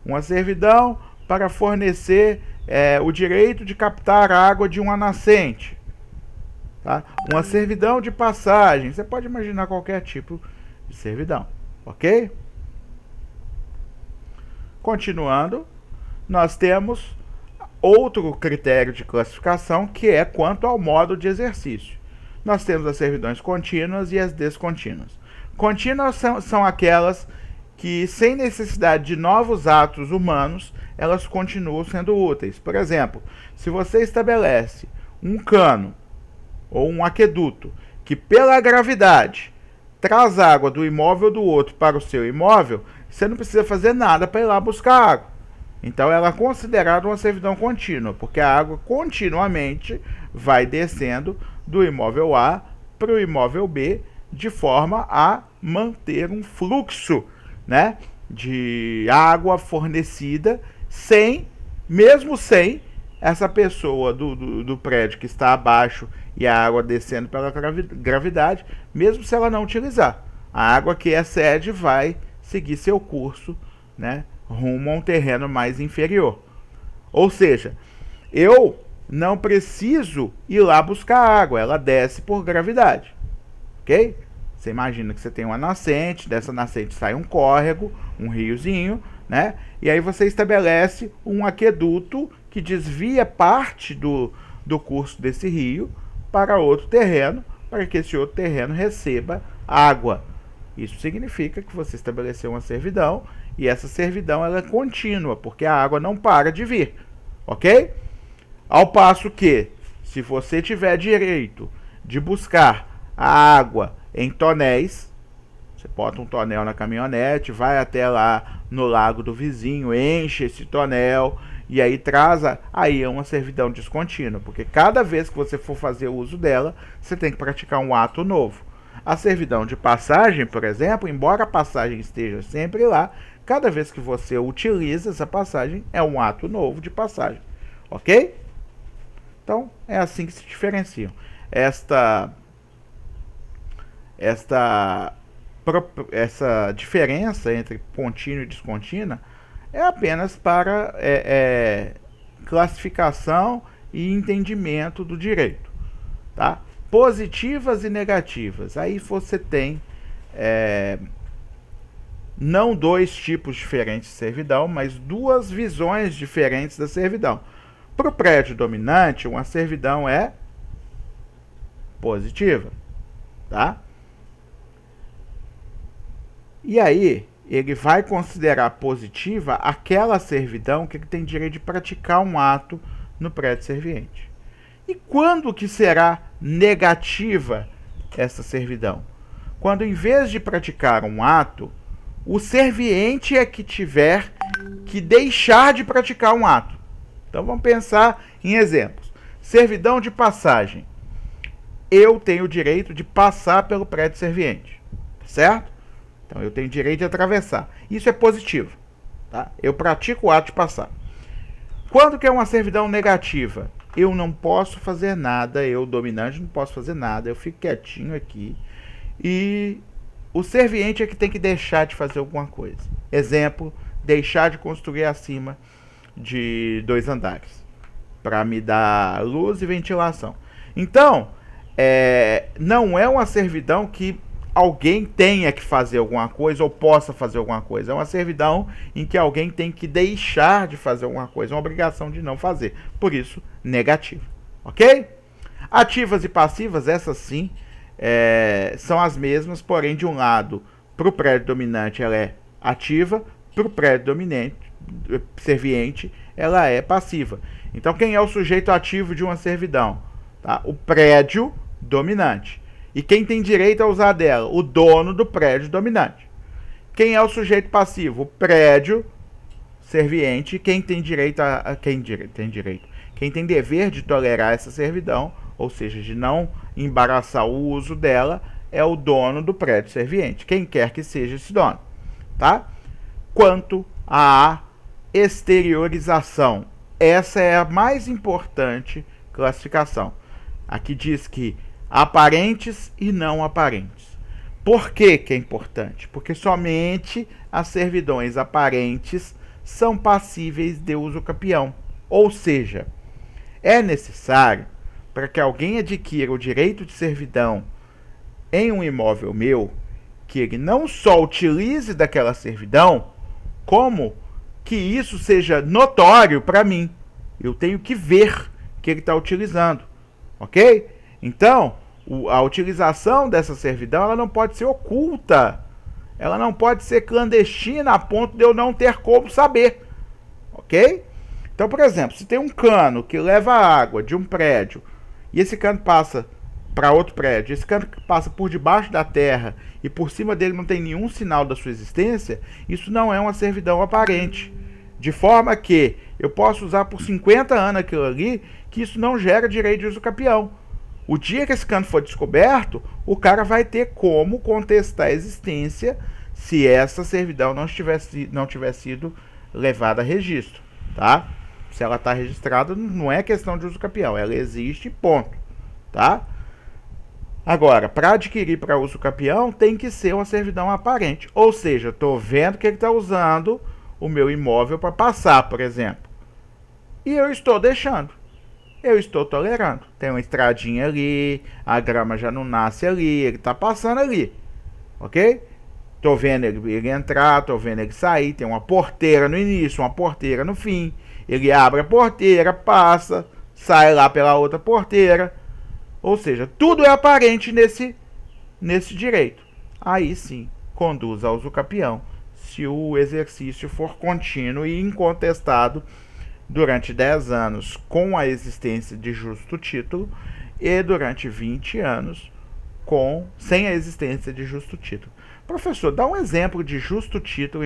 uma servidão para fornecer o direito de captar água de uma nascente, tá? Uma servidão de passagem. Você pode imaginar qualquer tipo de servidão, ok? Continuando, nós temos outro critério de classificação que é quanto ao modo de exercício. Nós temos as servidões contínuas e as descontínuas. Contínuas são aquelas que, sem necessidade de novos atos humanos, elas continuam sendo úteis. Por exemplo, se você estabelece um cano ou um aqueduto que, pela gravidade, traz água do imóvel do outro para o seu imóvel, você não precisa fazer nada para ir lá buscar água. Então ela é considerada uma servidão contínua, porque a água continuamente vai descendo do imóvel A para o imóvel B, de forma a manter um fluxo, né, de água fornecida, mesmo sem essa pessoa do prédio que está abaixo e a água descendo pela gravidade, mesmo se ela não utilizar. A água que excede vai seguir seu curso, né, rumo a um terreno mais inferior. Ou seja, eu não preciso ir lá buscar água, ela desce por gravidade, ok? Você imagina que você tem uma nascente, dessa nascente sai um córrego, um riozinho, né? E aí você estabelece um aqueduto que desvia parte do curso desse rio para outro terreno, para que esse outro terreno receba água. Isso significa que você estabeleceu uma servidão, e essa servidão ela é contínua, porque a água não para de vir, ok? Ao passo que, se você tiver direito de buscar a água em tonéis, você bota um tonel na caminhonete, vai até lá no lago do vizinho, enche esse tonel e aí aí é uma servidão descontínua, porque cada vez que você for fazer uso dela, você tem que praticar um ato novo. A servidão de passagem, por exemplo, embora a passagem esteja sempre lá, cada vez que você utiliza essa passagem, é um ato novo de passagem, ok? Então, é assim que se diferenciam. Esta essa diferença entre contínua e descontínua é apenas para classificação e entendimento do direito, tá? Positivas e negativas. Aí você tem não dois tipos diferentes de servidão, mas duas visões diferentes da servidão. Para o prédio dominante, uma servidão é positiva, tá? E aí, ele vai considerar positiva aquela servidão que tem direito de praticar um ato no prédio serviente. E quando que será negativa essa servidão? Quando, em vez de praticar um ato, o serviente é que tiver que deixar de praticar um ato. Então vamos pensar em exemplos. Servidão de passagem. Eu tenho o direito de passar pelo prédio serviente, certo? Então eu tenho direito de atravessar. Isso é positivo, tá? Eu pratico o ato de passar. Quando que é uma servidão negativa? Eu não posso fazer nada, eu, dominante, não posso fazer nada, eu fico quietinho aqui e o serviente é que tem que deixar de fazer alguma coisa. Exemplo, deixar de construir acima de 2 andares, para me dar luz e ventilação. Então, não é uma servidão que alguém tenha que fazer alguma coisa ou possa fazer alguma coisa. É uma servidão em que alguém tem que deixar de fazer alguma coisa, uma obrigação de não fazer. Por isso, negativo. Ok? Ativas e passivas, essas sim, são as mesmas, porém, de um lado, para o prédio dominante ela é ativa, para o prédio dominante, serviente, ela é passiva. Então, quem é o sujeito ativo de uma servidão? Tá? O prédio dominante. E quem tem direito a usar dela? O dono do prédio dominante. Quem é o sujeito passivo? O prédio serviente. Quem tem direito quem tem dever de tolerar essa servidão, ou seja, de não embaraçar o uso dela, é o dono do prédio serviente. Quem quer que seja esse dono, tá? Quanto à exteriorização, essa é a mais importante classificação. Aqui diz que aparentes e não aparentes. Por que é importante? Porque somente as servidões aparentes são passíveis de uso capião. Ou seja, é necessário, para que alguém adquira o direito de servidão em um imóvel meu, que ele não só utilize daquela servidão, como que isso seja notório para mim. Eu tenho que ver que ele está utilizando, ok? Então, a utilização dessa servidão ela não pode ser oculta, ela não pode ser clandestina a ponto de eu não ter como saber, ok? Então, por exemplo, se tem um cano que leva água de um prédio e esse cano passa para outro prédio, esse cano passa por debaixo da terra e por cima dele não tem nenhum sinal da sua existência, isso não é uma servidão aparente. De forma que eu posso usar por 50 anos aquilo ali, que isso não gera direito de uso capião. O dia que esse cano for descoberto, o cara vai ter como contestar a existência se essa servidão não tiver sido levada a registro, tá? Se ela está registrada, não é questão de uso capião, ela existe, ponto, tá? Agora, para adquirir para uso capião, tem que ser uma servidão aparente. Ou seja, estou vendo que ele está usando o meu imóvel para passar, por exemplo. E eu estou deixando. Eu estou tolerando. Tem uma estradinha ali, a grama já não nasce ali, ele está passando ali. Ok? Estou vendo ele entrar, estou vendo ele sair. Tem uma porteira no início, uma porteira no fim. Ele abre a porteira, passa, sai lá pela outra porteira. Ou seja, tudo é aparente nesse direito. Aí sim, conduz ao uso capião, se o exercício for contínuo e incontestado durante 10 anos com a existência de justo título e durante 20 anos sem a existência de justo título. Professor, dá um exemplo de justo título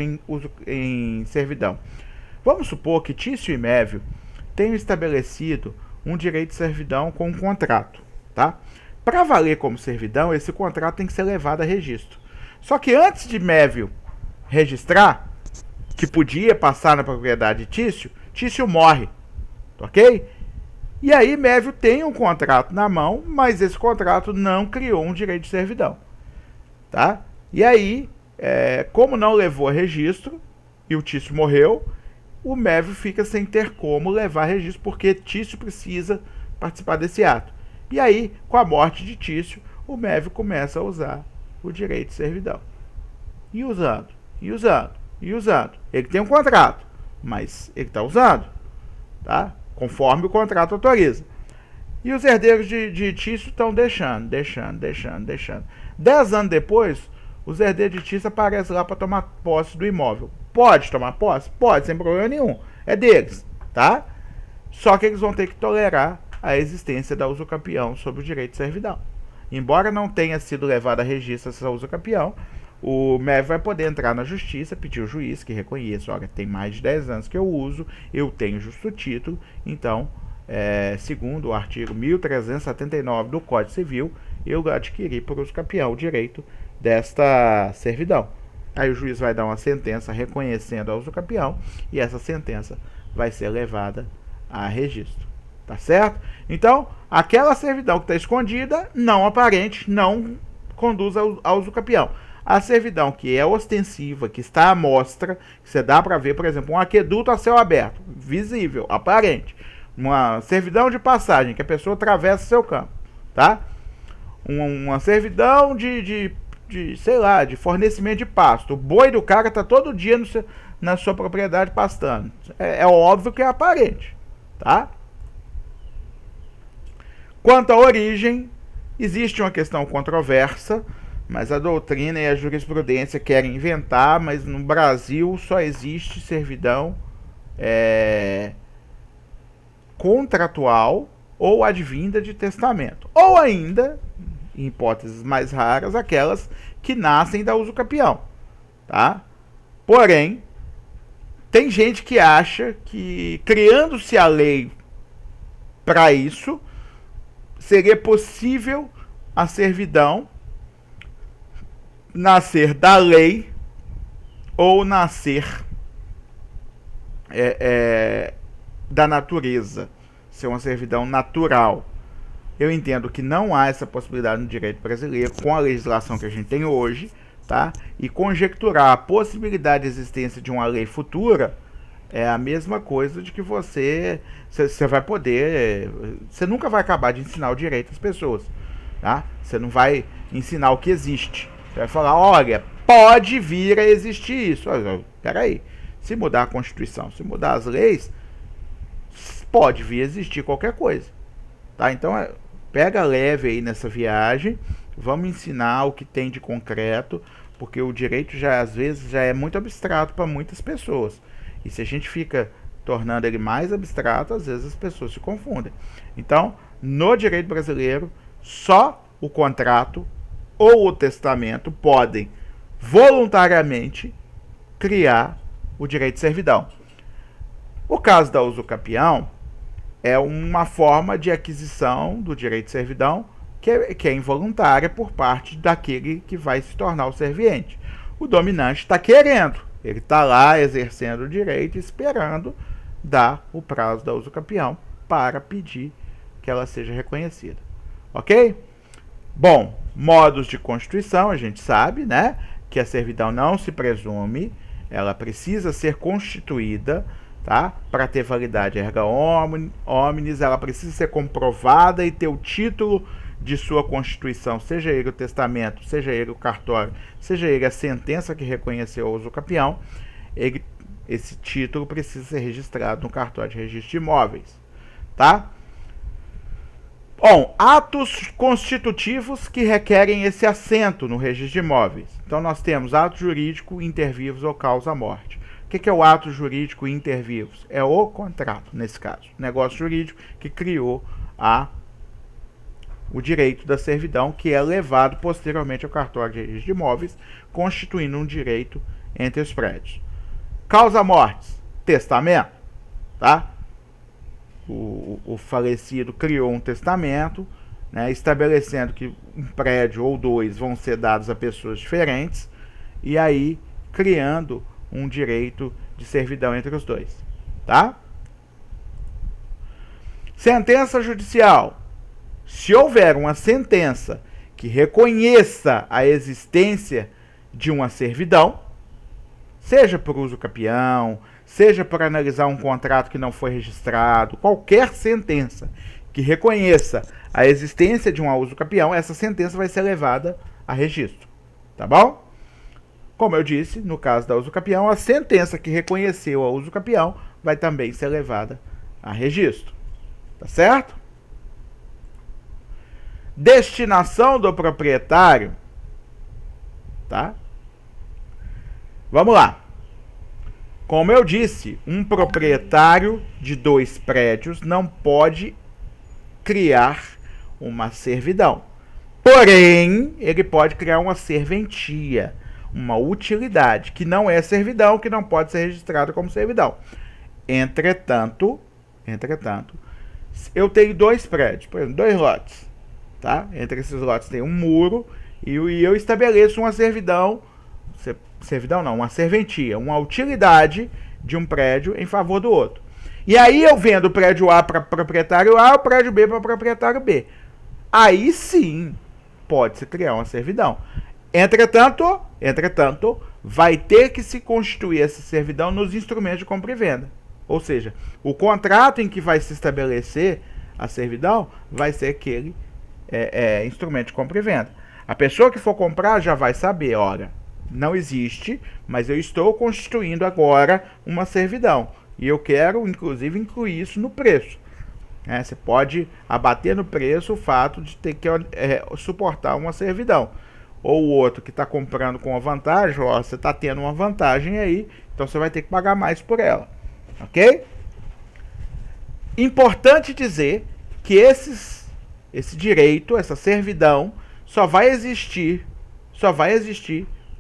em servidão. Vamos supor que Tício e Mévio tenham estabelecido um direito de servidão com um contrato, tá? Para valer como servidão, esse contrato tem que ser levado a registro. Só que antes de Mévio registrar, que podia passar na propriedade de Tício, Tício morre, ok? E aí Mévio tem um contrato na mão, mas esse contrato não criou um direito de servidão, tá? E aí, como não levou a registro e o Tício morreu, o MEV fica sem ter como levar registro, porque Tício precisa participar desse ato. E aí, com a morte de Tício, o MEV começa a usar o direito de servidão. E usando, e usando, e usando. Ele tem um contrato, mas ele está usando, tá? Conforme o contrato autoriza. E os herdeiros de Tício estão deixando. 10 anos depois, os herdeiros de Tício aparecem lá para tomar posse do imóvel. Pode tomar posse? Pode, sem problema nenhum. É deles, tá? Só que eles vão ter que tolerar a existência da usucapião sobre o direito de servidão. Embora não tenha sido levada a registro essa usucapião, o MEV vai poder entrar na justiça, pedir ao juiz que reconheça, olha, tem mais de 10 anos que eu uso, eu tenho justo título, então, segundo o artigo 1379 do Código Civil, eu adquiri por usucapião o direito desta servidão. Aí o juiz vai dar uma sentença reconhecendo a usucapião e essa sentença vai ser levada a registro. Tá certo? Então, aquela servidão que está escondida, não aparente, não conduz ao usucapião. A servidão que é ostensiva, que está à mostra, que você dá para ver, por exemplo, um aqueduto a céu aberto, visível, aparente. Uma servidão de passagem, que a pessoa atravessa seu campo, tá? Uma servidão sei lá, de fornecimento de pasto. O boi do cara está todo dia na sua propriedade pastando. É óbvio que é aparente, tá? Quanto à origem, existe uma questão controversa, mas a doutrina e a jurisprudência querem inventar, mas no Brasil só existe servidão contratual ou advinda de testamento. Ou ainda, em hipóteses mais raras, aquelas que nascem da usucapião, tá? Porém, tem gente que acha que, criando-se a lei para isso, seria possível a servidão nascer da lei ou nascer da natureza, ser uma servidão natural. Eu entendo que não há essa possibilidade no direito brasileiro com a legislação que a gente tem hoje, tá? E conjecturar a possibilidade de existência de uma lei futura é a mesma coisa de que você vai poder, você nunca vai acabar de ensinar o direito às pessoas, tá? Você não vai ensinar o que existe. Você vai falar, olha, pode vir a existir isso. Peraí, se mudar a Constituição, se mudar as leis, pode vir a existir qualquer coisa, tá? Então, pega leve aí nessa viagem, vamos ensinar o que tem de concreto, porque o direito às vezes já é muito abstrato para muitas pessoas. E se a gente fica tornando ele mais abstrato, às vezes as pessoas se confundem. Então, no direito brasileiro, só o contrato ou o testamento podem voluntariamente criar o direito de servidão. O caso da usucapião é uma forma de aquisição do direito de servidão que é involuntária por parte daquele que vai se tornar o serviente. O dominante está querendo, ele está lá exercendo o direito, esperando dar o prazo da usucapião para pedir que ela seja reconhecida. Ok? Bom, modos de constituição, a gente sabe, né? Que a servidão não se presume, ela precisa ser constituída, tá? Para ter validade erga omnes, ela precisa ser comprovada e ter o título de sua constituição, seja ele o testamento, seja ele o cartório, seja ele a sentença que reconheceu o usucapião, esse título precisa ser registrado no cartório de registro de imóveis, tá? Bom, atos constitutivos que requerem esse assento no registro de imóveis. Então nós temos ato jurídico, inter vivos ou causa-morte. O que é o ato jurídico inter vivos? É o contrato, nesse caso. Negócio jurídico que criou o direito da servidão, que é levado posteriormente ao cartório de registro de imóveis, constituindo um direito entre os prédios. Causa-mortes, testamento, tá? O falecido criou um testamento, né, estabelecendo que um prédio ou dois vão ser dados a pessoas diferentes, e aí criando um direito de servidão entre os dois, tá? Sentença judicial. Se houver uma sentença que reconheça a existência de uma servidão, seja por uso capião, seja por analisar um contrato que não foi registrado, qualquer sentença que reconheça a existência de um uso capião, essa sentença vai ser levada a registro, tá bom? Como eu disse, no caso da uso capião, a sentença que reconheceu a uso capião vai também ser levada a registro, tá certo? Destinação do proprietário, tá? Vamos lá. Como eu disse, um proprietário de 2 prédios não pode criar uma servidão. Porém, ele pode criar uma serventia, uma utilidade, que não é servidão, que não pode ser registrada como servidão. Entretanto, eu tenho 2 prédios, por exemplo, 2 lotes, tá? Entre esses lotes tem um muro e eu estabeleço uma servidão, uma serventia, uma utilidade de um prédio em favor do outro. E aí eu vendo o prédio A para proprietário A, o prédio B para proprietário B. Aí sim pode-se criar uma servidão. Entretanto, vai ter que se constituir essa servidão nos instrumentos de compra e venda. Ou seja, o contrato em que vai se estabelecer a servidão vai ser aquele instrumento de compra e venda. A pessoa que for comprar já vai saber, olha, não existe, mas eu estou constituindo agora uma servidão. E eu quero, inclusive, incluir isso no preço. Você pode abater no preço o fato de ter que suportar uma servidão. Ou o outro que está comprando com uma vantagem, ó, você está tendo uma vantagem aí, então você vai ter que pagar mais por ela. Ok? Importante dizer que esse direito, essa servidão, só vai existir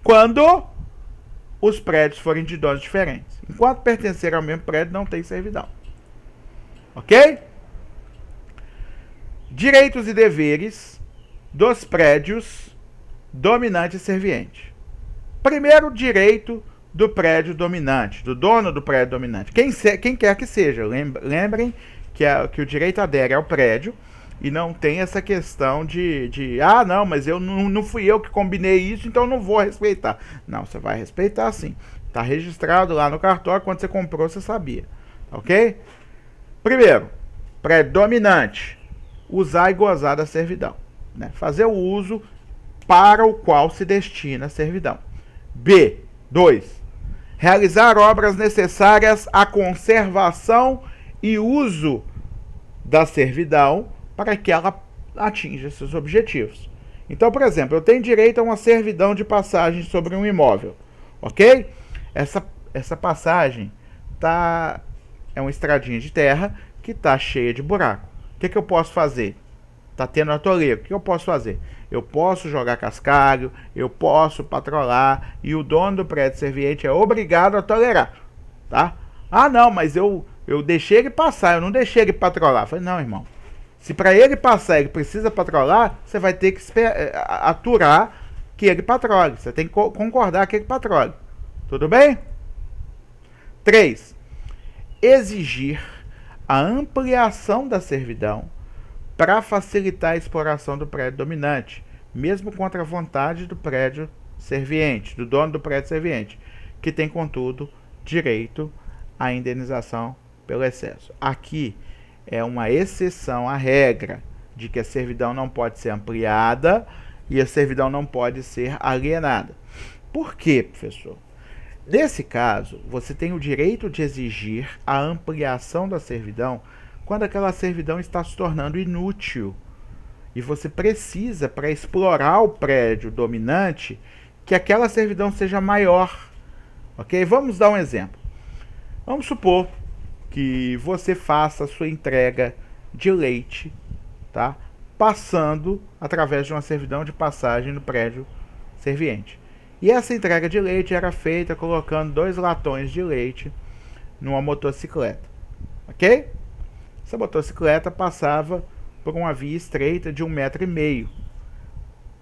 quando os prédios forem de donos diferentes. Enquanto pertencer ao mesmo prédio, não tem servidão. Ok? Direitos e deveres dos prédios dominante e serviente. Primeiro direito do prédio dominante, do dono do prédio dominante. Quem quer que seja. Lembrem que o direito adere ao prédio e não tem essa questão de não, mas não fui eu que combinei isso, então não vou respeitar. Não, você vai respeitar sim. Está registrado lá no cartório, quando você comprou, você sabia. Ok? Primeiro, prédio dominante. Usar e gozar da servidão. Né? Fazer o uso para o qual se destina a servidão. B. 2. Realizar obras necessárias à conservação e uso da servidão para que ela atinja seus objetivos. Então, por exemplo, eu tenho direito a uma servidão de passagem sobre um imóvel. Ok? Essa passagem é uma estradinha de terra que está cheia de buraco. O que eu posso fazer? Está tendo atoleiro. O que eu posso fazer? Eu posso jogar cascalho, eu posso patrolar e o dono do prédio serviente é obrigado a tolerar. Tá? Ah, não, mas eu deixei ele passar, eu não deixei ele patrolar. Eu falei, não, irmão. Se para ele passar ele precisa patrolar, você vai ter que aturar que ele patrole. Você tem que concordar que ele patrole. Tudo bem? 3. Exigir a ampliação da servidão para facilitar a exploração do prédio dominante, mesmo contra a vontade do prédio serviente, do dono do prédio serviente, que tem, contudo, direito à indenização pelo excesso. Aqui é uma exceção à regra de que a servidão não pode ser ampliada e a servidão não pode ser alienada. Por quê, professor? Nesse caso, você tem o direito de exigir a ampliação da servidão quando aquela servidão está se tornando inútil e você precisa, para explorar o prédio dominante, que aquela servidão seja maior. Ok? Vamos dar um exemplo. Vamos supor que você faça a sua entrega de leite, tá? Passando através de uma servidão de passagem no prédio serviente. E essa entrega de leite era feita colocando 2 latões de leite numa motocicleta. Ok? Essa motocicleta passava por uma via estreita de 1,5 m.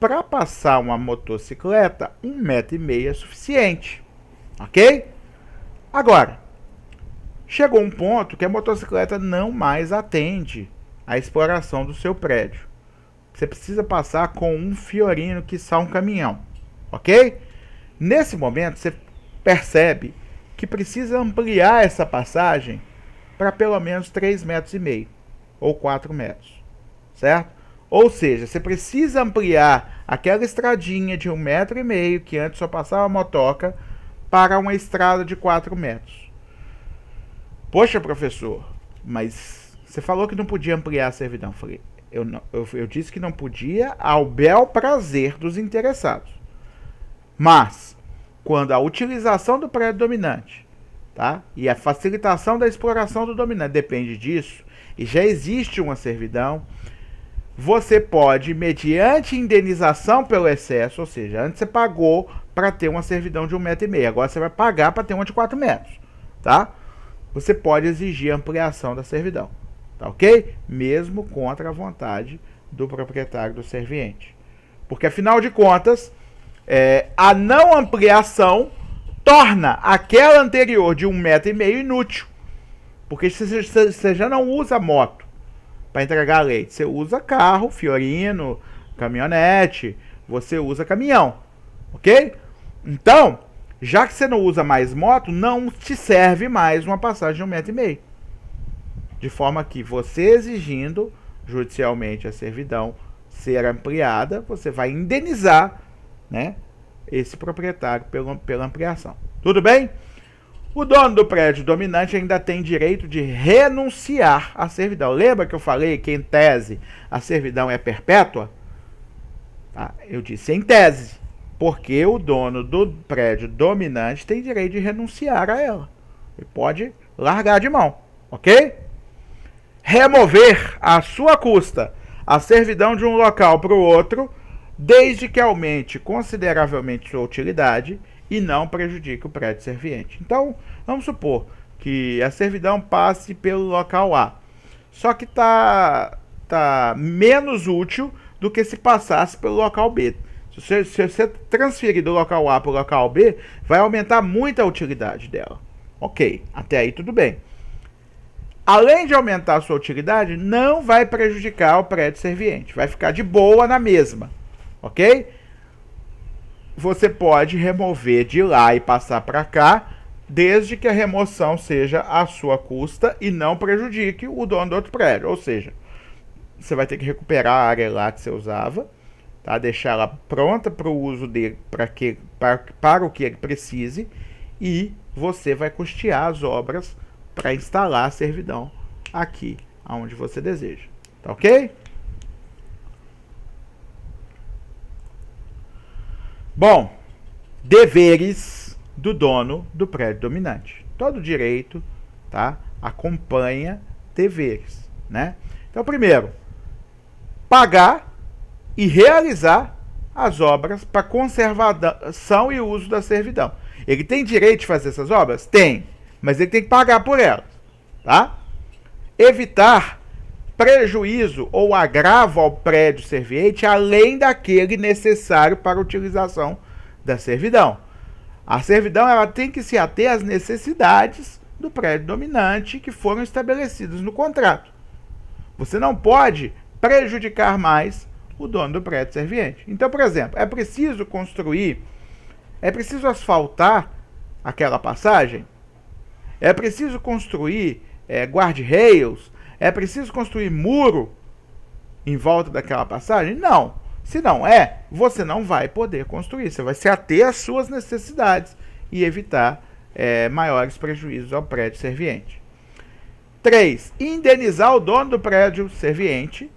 Para passar uma motocicleta, 1,5 m é suficiente. Ok? Agora, chegou um ponto que a motocicleta não mais atende à exploração do seu prédio. Você precisa passar com um fiorino, quiçá um caminhão. Ok? Nesse momento, você percebe que precisa ampliar essa passagem para pelo menos 3,5 metros ou 4 metros, certo? Ou seja, você precisa ampliar aquela estradinha de 1,5 metro, que antes só passava motoca, para uma estrada de 4 metros. Poxa, professor, mas você falou que não podia ampliar a servidão. Falei, eu disse que não podia ao bel prazer dos interessados. Mas, quando a utilização do prédio dominante, tá, e a facilitação da exploração do dominante depende disso, e já existe uma servidão, você pode, mediante indenização pelo excesso, ou seja, antes você pagou para ter uma servidão de 1,5 metro, agora você vai pagar para ter uma de 4 metros, tá? Você pode exigir ampliação da servidão, tá ok? Mesmo contra a vontade do proprietário do serviente. Porque, afinal de contas, a não ampliação torna aquela anterior de 1,5 metro inútil. Porque você já não usa moto para entregar leite. Você usa carro, fiorino, caminhonete, você usa caminhão, ok? Então, já que você não usa mais moto, não te serve mais uma passagem de 1,5 metro. De forma que você exigindo judicialmente a servidão ser ampliada, você vai indenizar, né, esse proprietário pela ampliação. Tudo bem? O dono do prédio dominante ainda tem direito de renunciar à servidão. Lembra que eu falei que, em tese, a servidão é perpétua? Tá? Eu disse em tese, porque o dono do prédio dominante tem direito de renunciar a ela. Ele pode largar de mão, ok? Remover à sua custa a servidão de um local para o outro, desde que aumente consideravelmente sua utilidade e não prejudique o prédio serviente. Então, vamos supor que a servidão passe pelo local A, só que tá menos útil do que se passasse pelo local B. Se você transferir do local A para o local B, vai aumentar muito a utilidade dela. Ok, até aí tudo bem. Além de aumentar a sua utilidade, não vai prejudicar o prédio serviente. Vai ficar de boa na mesma, ok? Você pode remover de lá e passar para cá, desde que a remoção seja à sua custa e não prejudique o dono do outro prédio. Ou seja, você vai ter que recuperar a área lá que você usava, tá? Deixar ela pronta para o uso dele, para o que ele precise, e você vai custear as obras para instalar a servidão aqui, aonde você deseja. Tá ok? Bom, deveres do dono do prédio dominante. Todo direito, tá, acompanha deveres, né? Então, primeiro, pagar e realizar as obras para conservação e uso da servidão. Ele tem direito de fazer essas obras? Tem, mas ele tem que pagar por elas, tá? Evitar prejuízo ou agravo ao prédio serviente além daquele necessário para a utilização da servidão. A servidão ela tem que se ater às necessidades do prédio dominante que foram estabelecidas no contrato. Você não pode prejudicar mais o dono do prédio serviente. Então, por exemplo, é preciso asfaltar aquela passagem? É preciso construir guarda-rails? É preciso construir muro em volta daquela passagem? Não. Se não você não vai poder construir. Você vai se ater às suas necessidades e evitar maiores prejuízos ao prédio serviente. 3. Indenizar o dono do prédio serviente,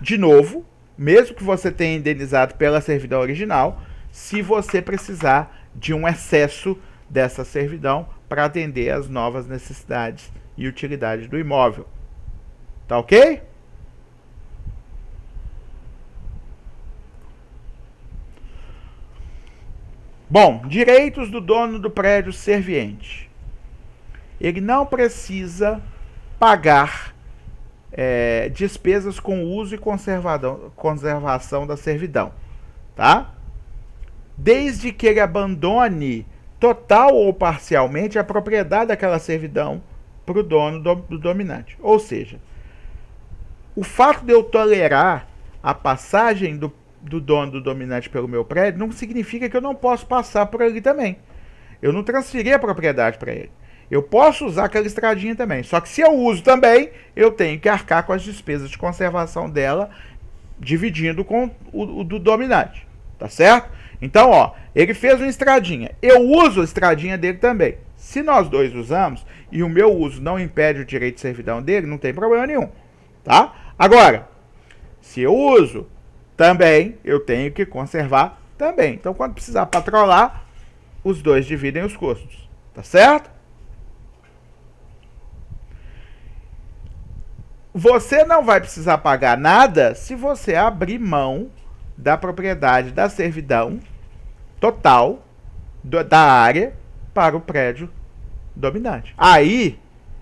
de novo, mesmo que você tenha indenizado pela servidão original, se você precisar de um excesso dessa servidão para atender às novas necessidades e utilidades do imóvel. Tá ok? Bom, direitos do dono do prédio serviente. Ele não precisa pagar despesas com uso e conservação da servidão, tá? Desde que ele abandone total ou parcialmente a propriedade daquela servidão para o dono do dominante. Ou seja, o fato de eu tolerar a passagem do dono do dominante pelo meu prédio, não significa que eu não posso passar por ali também. Eu não transferi a propriedade para ele. Eu posso usar aquela estradinha também. Só que se eu uso também, eu tenho que arcar com as despesas de conservação dela, dividindo com o do dominante. Tá certo? Então, ó, ele fez uma estradinha. Eu uso a estradinha dele também. Se nós dois usamos e o meu uso não impede o direito de servidão dele, não tem problema nenhum. Tá? Agora, se eu uso também, eu tenho que conservar também. Então, quando precisar patrolar, os dois dividem os custos. Tá certo? Você não vai precisar pagar nada se você abrir mão da propriedade da servidão total da área para o prédio dominante. Aí,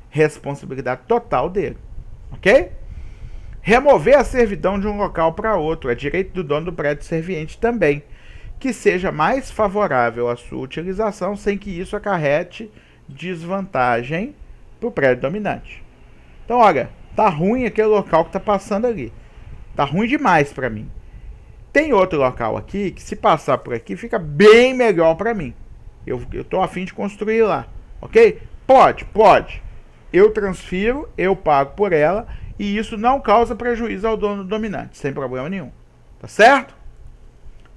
responsabilidade total dele. Ok? Remover a servidão de um local para outro é direito do dono do prédio serviente também, que seja mais favorável à sua utilização sem que isso acarrete desvantagem para o prédio dominante. Então, olha, tá ruim aquele local que tá passando ali. Tá ruim demais para mim. Tem outro local aqui que, se passar por aqui, fica bem melhor para mim. Eu tô a fim de construir lá, ok? Pode. Eu transfiro, eu pago por ela e isso não causa prejuízo ao dono dominante, sem problema nenhum. Tá certo?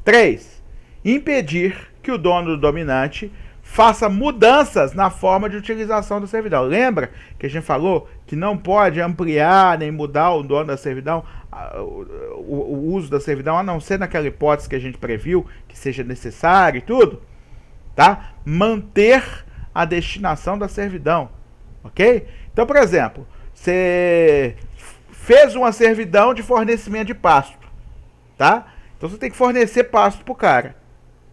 3. Impedir que o dono do dominante faça mudanças na forma de utilização da servidão. Lembra que a gente falou que não pode ampliar nem mudar o dono da servidão, o uso da servidão, a não ser naquela hipótese que a gente previu, que seja necessário e tudo, tá? Manter a destinação da servidão, ok? Então, por exemplo, você fez uma servidão de fornecimento de pasto, tá? Então você tem que fornecer pasto pro cara,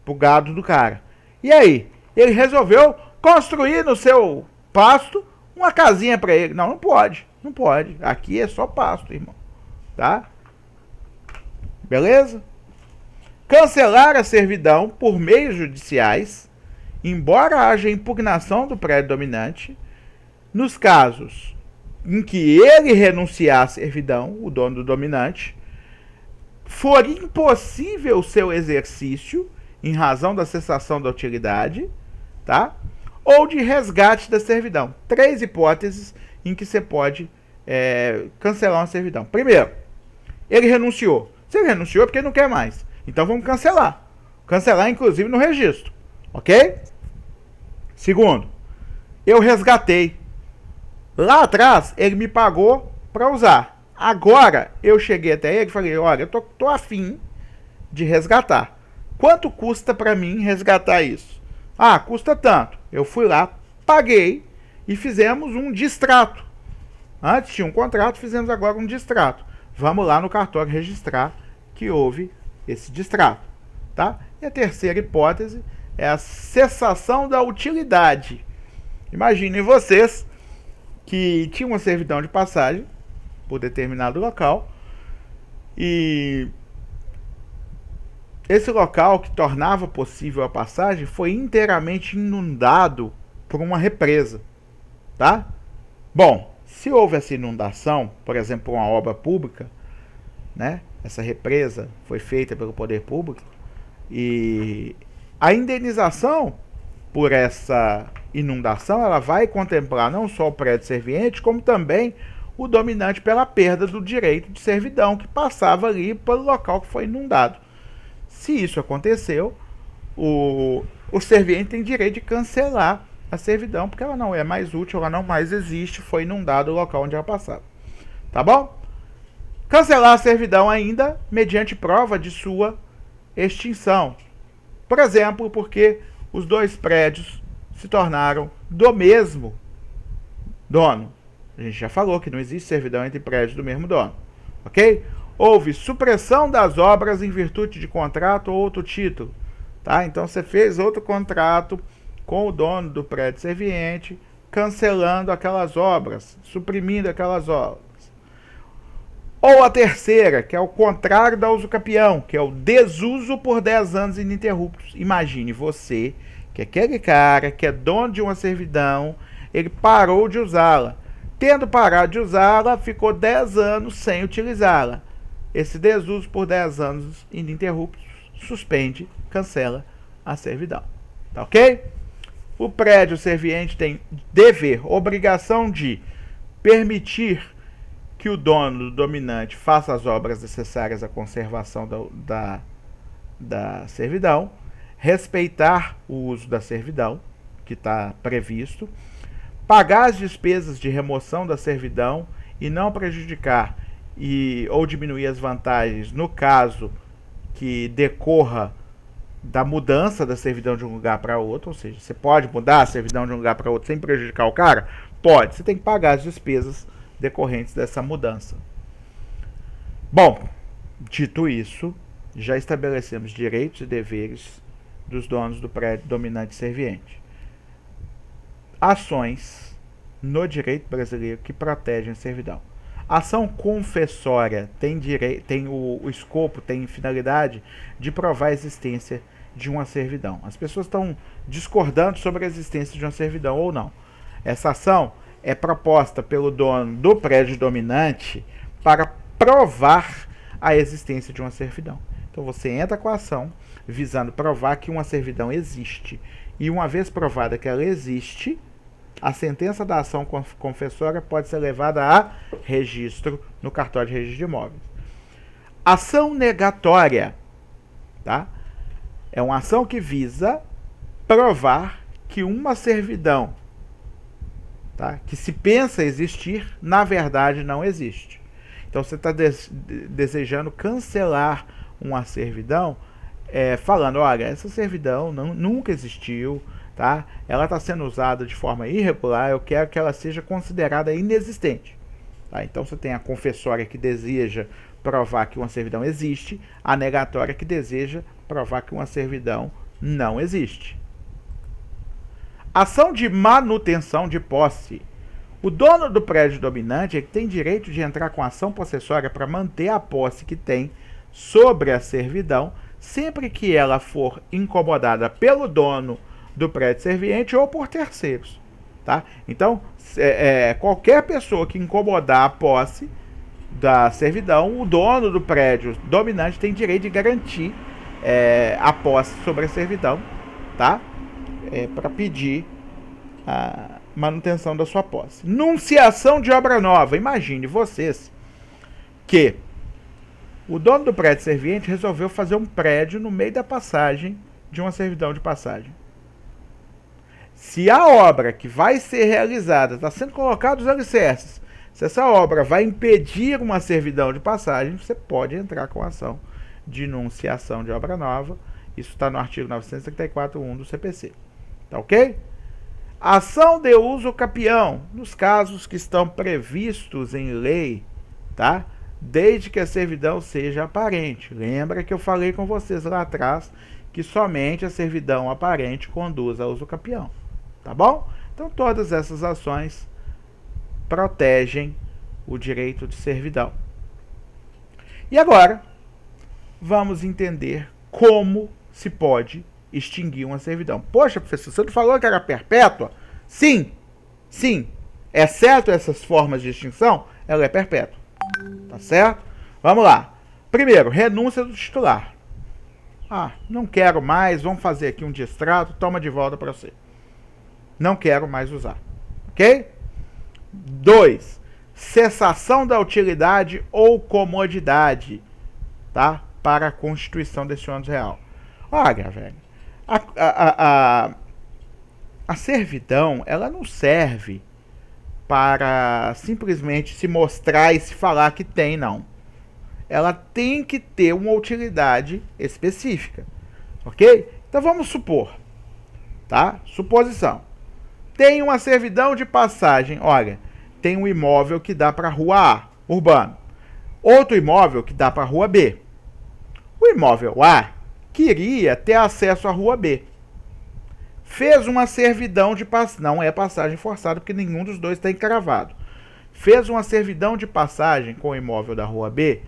pro gado do cara. E aí? Ele resolveu construir no seu pasto uma casinha para ele. Não pode. Aqui é só pasto, irmão. Tá? Beleza? Cancelar a servidão por meios judiciais, embora haja impugnação do prédio dominante, nos casos em que ele renunciar à servidão, o dono do dominante, for impossível o seu exercício em razão da cessação da utilidade, tá? Ou de resgate da servidão. 3 hipóteses em que você pode cancelar uma servidão. Primeiro, ele renunciou. Se ele renunciou é porque não quer mais. Então vamos cancelar. Cancelar, inclusive, no registro. Ok? Segundo, eu resgatei. Lá atrás, ele me pagou para usar. Agora, eu cheguei até ele e falei, olha, eu tô afim de resgatar. Quanto custa para mim resgatar isso? Ah, custa tanto. Eu fui lá, paguei e fizemos um distrato. Antes tinha um contrato, fizemos agora um distrato. Vamos lá no cartório registrar que houve esse distrato, tá? E a terceira hipótese é a cessação da utilidade. Imaginem vocês que tinham uma servidão de passagem por determinado local e esse local que tornava possível a passagem foi inteiramente inundado por uma represa, tá? Bom, se houve essa inundação, por exemplo, por uma obra pública, né? Essa represa foi feita pelo poder público e a indenização por essa inundação, ela vai contemplar não só o prédio serviente, como também o dominante pela perda do direito de servidão que passava ali pelo local que foi inundado. Se isso aconteceu, o serviente tem direito de cancelar a servidão, porque ela não é mais útil, ela não mais existe, foi inundado o local onde ela passava. Tá bom? Cancelar a servidão ainda mediante prova de sua extinção. Por exemplo, porque os 2 prédios se tornaram do mesmo dono. A gente já falou que não existe servidão entre prédios do mesmo dono. Ok? Houve supressão das obras em virtude de contrato ou outro título. Tá? Então você fez outro contrato com o dono do prédio serviente, cancelando aquelas obras, suprimindo aquelas obras. Ou a terceira, que é o contrário da usucapião, que é o desuso por 10 anos ininterruptos. Imagine você, que aquele cara que é dono de uma servidão, ele parou de usá-la. Tendo parado de usá-la, ficou 10 anos sem utilizá-la. esse desuso por 10 anos ininterruptos, suspende, cancela a servidão. Tá ok? O prédio serviente tem dever, obrigação de permitir que o dono dominante faça as obras necessárias à conservação da servidão, respeitar o uso da servidão, que está previsto, pagar as despesas de remoção da servidão e não prejudicar ou diminuir as vantagens no caso que decorra da mudança da servidão de um lugar para outro. Ou seja, você pode mudar a servidão de um lugar para outro sem prejudicar o cara? Pode, você tem que pagar as despesas decorrentes dessa mudança. Bom, dito isso, já estabelecemos direitos e deveres dos donos do prédio dominante serviente. Ações no direito brasileiro que protegem a servidão. A ação confessória tem o escopo, tem finalidade de provar a existência de uma servidão. As pessoas estão discordando sobre a existência de uma servidão ou não. Essa ação é proposta pelo dono do prédio dominante para provar a existência de uma servidão. Então você entra com a ação visando provar que uma servidão existe. E uma vez provada que ela existe, a sentença da ação confessória pode ser levada a registro no cartório de registro de imóveis. Ação negatória, tá? É uma ação que visa provar que uma servidão, tá, que se pensa existir, na verdade não existe. Então você está desejando cancelar uma servidão, falando, olha, essa servidão nunca existiu, tá? Ela está sendo usada de forma irregular, eu quero que ela seja considerada inexistente. Tá? Então você tem a confessória que deseja provar que uma servidão existe, a negatória que deseja provar que uma servidão não existe. Ação de manutenção de posse. O dono do prédio dominante tem direito de entrar com ação possessória para manter a posse que tem sobre a servidão, sempre que ela for incomodada pelo dono do prédio serviente ou por terceiros. Tá? Então, qualquer pessoa que incomodar a posse da servidão, o dono do prédio dominante tem direito de garantir a posse sobre a servidão, tá? Para pedir a manutenção da sua posse. Nunciação de obra nova. Imagine vocês que o dono do prédio serviente resolveu fazer um prédio no meio da passagem de uma servidão de passagem. Se a obra que vai ser realizada, está sendo colocados os alicerces, se essa obra vai impedir uma servidão de passagem, você pode entrar com ação de nunciação de obra nova. Isso está no artigo 934.1 do CPC. Tá ok? Ação de uso capião, nos casos que estão previstos em lei, tá? Desde que a servidão seja aparente. Lembra que eu falei com vocês lá atrás que somente a servidão aparente conduz ao uso capião. Tá bom? Então todas essas ações protegem o direito de servidão. E agora, vamos entender como se pode extinguir uma servidão. Poxa, professor, você não falou que era perpétua? Sim, sim. Exceto essas formas de extinção, ela é perpétua. Tá certo? Vamos lá. Primeiro, renúncia do titular. Não quero mais, vamos fazer aqui um distrato, toma de volta para você. Não quero mais usar. Ok? 2. Cessação da utilidade ou comodidade, tá? Para a constituição desse ônus real. Olha, velho, a servidão, ela não serve para simplesmente se mostrar e se falar que tem, não. Ela tem que ter uma utilidade específica, ok? Então vamos supor, tá? Suposição. Tem uma servidão de passagem, olha, tem um imóvel que dá para a rua A, urbano. Outro imóvel que dá para a rua B. O imóvel A queria ter acesso à rua B. Fez uma servidão de passagem, não é passagem forçada, porque nenhum dos dois está encravado. Fez uma servidão de passagem com o imóvel da rua B,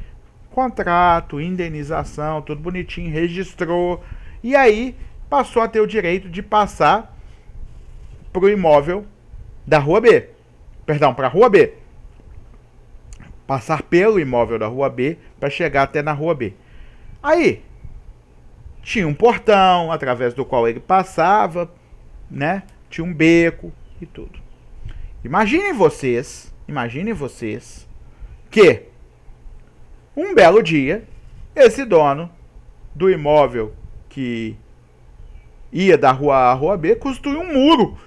contrato, indenização, tudo bonitinho, registrou, e aí passou a ter o direito de passar para o imóvel da rua B. Perdão, para a rua B. passar pelo imóvel da rua B para chegar até na rua B. Aí, tinha um portão através do qual ele passava, né? Tinha um beco e tudo. Imaginem vocês que um belo dia, esse dono do imóvel que ia da rua A à rua B construiu um muro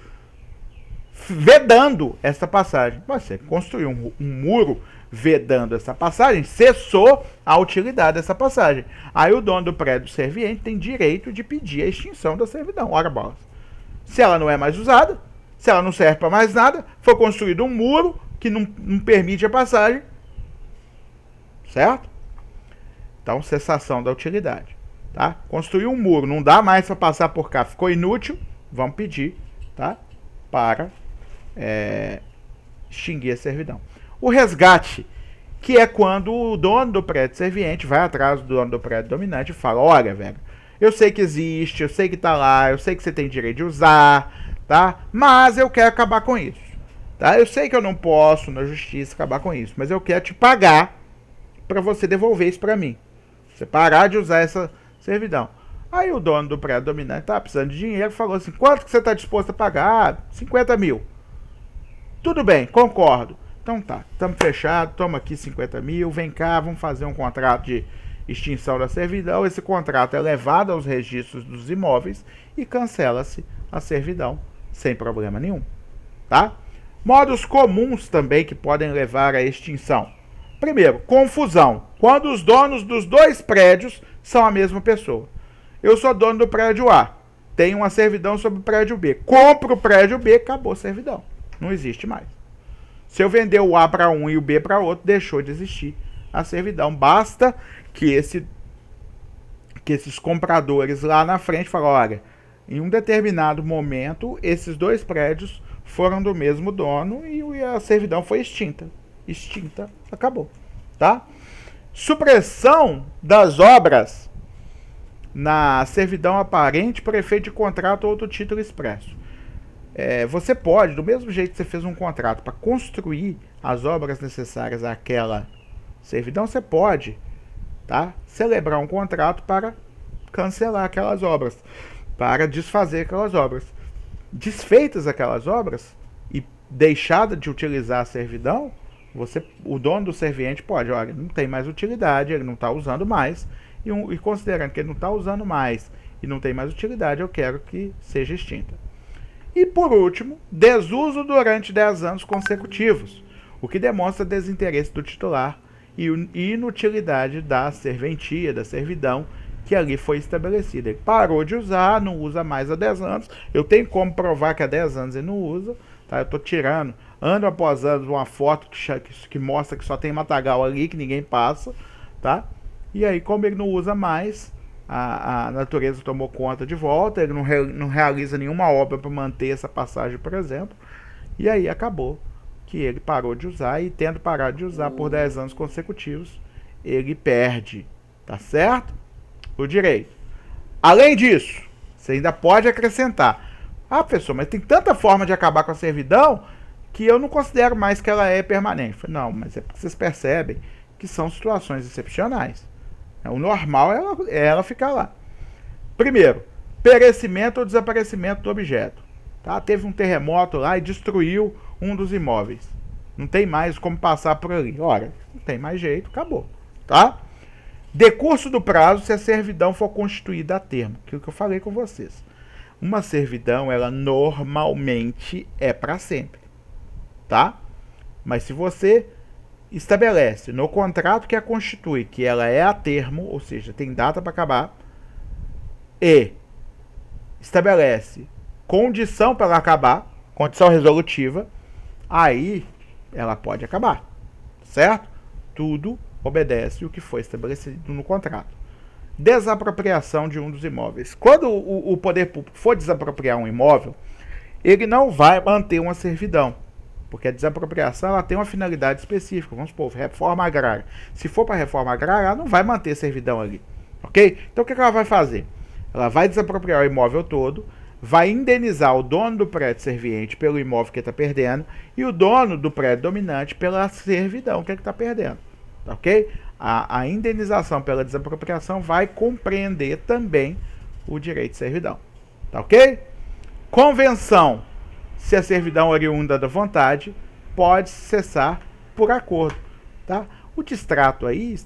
vedando essa passagem. Você construiu um muro vedando essa passagem, cessou a utilidade dessa passagem. Aí o dono do prédio serviente tem direito de pedir a extinção da servidão. Ora bolas. Se ela não é mais usada, se ela não serve para mais nada, foi construído um muro que não permite a passagem, certo? Então, cessação da utilidade. Tá? Construiu um muro, não dá mais para passar por cá, ficou inútil, vamos pedir, tá? Para extinguir a servidão. O resgate, que é quando o dono do prédio serviente vai atrás do dono do prédio dominante e fala: olha, velho, eu sei que existe, eu sei que tá lá, eu sei que você tem direito de usar, tá? Mas eu quero acabar com isso, tá? Eu sei que eu não posso na justiça acabar com isso, mas eu quero te pagar para você devolver isso para mim. Você parar de usar essa servidão. Aí o dono do prédio dominante tá precisando de dinheiro, falou assim: quanto que você tá disposto a pagar? 50 mil. Tudo bem, concordo. Então tá, estamos fechados, toma aqui 50 mil, vem cá, vamos fazer um contrato de extinção da servidão. Esse contrato é levado aos registros dos imóveis e cancela-se a servidão sem problema nenhum, tá? Modos comuns também que podem levar à extinção. Primeiro, confusão. Quando os donos dos dois prédios são a mesma pessoa. Eu sou dono do prédio A, tenho uma servidão sobre o prédio B. Compro o prédio B, acabou a servidão. Não existe mais. Se eu vender o A para um e o B para outro, deixou de existir a servidão. Basta que esses compradores lá na frente falem: olha, em um determinado momento, esses dois prédios foram do mesmo dono e a servidão foi extinta. Extinta, acabou, tá? Supressão das obras na servidão aparente por efeito de contrato ou outro título expresso. Você pode, do mesmo jeito que você fez um contrato para construir as obras necessárias àquela servidão, você pode, tá, celebrar um contrato para cancelar aquelas obras, para desfazer aquelas obras. Desfeitas aquelas obras e deixada de utilizar a servidão, o dono do serviente pode: olha, não tem mais utilidade, ele não está usando mais, e considerando que ele não está usando mais e não tem mais utilidade, eu quero que seja extinta. E por último, desuso durante 10 anos consecutivos, o que demonstra desinteresse do titular e inutilidade da serventia, da servidão que ali foi estabelecida. Ele parou de usar, não usa mais há 10 anos, eu tenho como provar que há 10 anos ele não usa, tá? Eu estou tirando, ano após ano, uma foto que mostra que só tem matagal ali, que ninguém passa, tá? E aí, como ele não usa mais, a natureza tomou conta de volta, ele não realiza nenhuma obra para manter essa passagem, por exemplo, e aí acabou que ele parou de usar, e tendo parado de usar por 10 anos consecutivos, ele perde, tá certo? O direito. Além disso, você ainda pode acrescentar: ah, professor, mas tem tanta forma de acabar com a servidão que eu não considero mais que ela é permanente. Não, mas é porque vocês percebem que são situações excepcionais. O normal é ela ficar lá. Primeiro, perecimento ou desaparecimento do objeto. Tá? Teve um terremoto lá e destruiu um dos imóveis. Não tem mais como passar por ali. Ora, não tem mais jeito, acabou. Tá? Decurso do prazo se a servidão for constituída a termo. Aquilo que eu falei com vocês. Uma servidão, ela normalmente é para sempre. Tá? Mas se você estabelece no contrato que a constitui que ela é a termo, ou seja, tem data para acabar, e estabelece condição para ela acabar, condição resolutiva, aí ela pode acabar, certo? Tudo obedece o que foi estabelecido no contrato. Desapropriação de um dos imóveis. Quando o poder público for desapropriar um imóvel, ele não vai manter uma servidão, porque a desapropriação ela tem uma finalidade específica. Vamos supor, reforma agrária. Se for para reforma agrária, ela não vai manter servidão ali, ok? Então o que ela vai fazer? Ela vai desapropriar o imóvel todo, vai indenizar o dono do prédio serviente pelo imóvel que está perdendo e o dono do prédio dominante pela servidão que ele está perdendo. Tá ok? A indenização pela desapropriação vai compreender também o direito de servidão. Tá ok? Convenção. Se a servidão oriunda da vontade, pode cessar por acordo. Tá? O distrato aí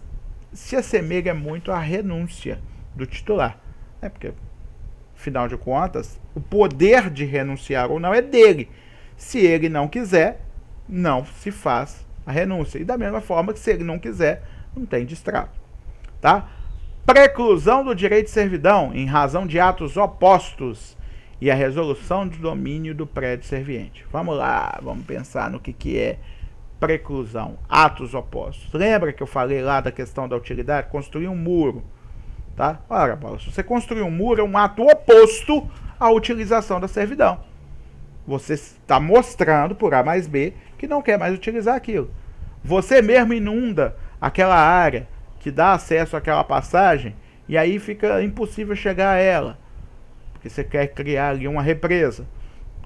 se assemelha muito à renúncia do titular. Né? Porque, afinal de contas, o poder de renunciar ou não é dele. Se ele não quiser, não se faz a renúncia. E da mesma forma que se ele não quiser, não tem distrato. Tá? Preclusão do direito de servidão em razão de atos opostos e a resolução de domínio do prédio serviente. Vamos lá, vamos pensar no que é preclusão, atos opostos. Lembra que eu falei lá da questão da utilidade? Construir um muro. Tá? Ora, Paulo, se você construir um muro, é um ato oposto à utilização da servidão. Você está mostrando por A mais B que não quer mais utilizar aquilo. Você mesmo inunda aquela área que dá acesso àquela passagem e aí fica impossível chegar a ela, porque você quer criar ali uma represa.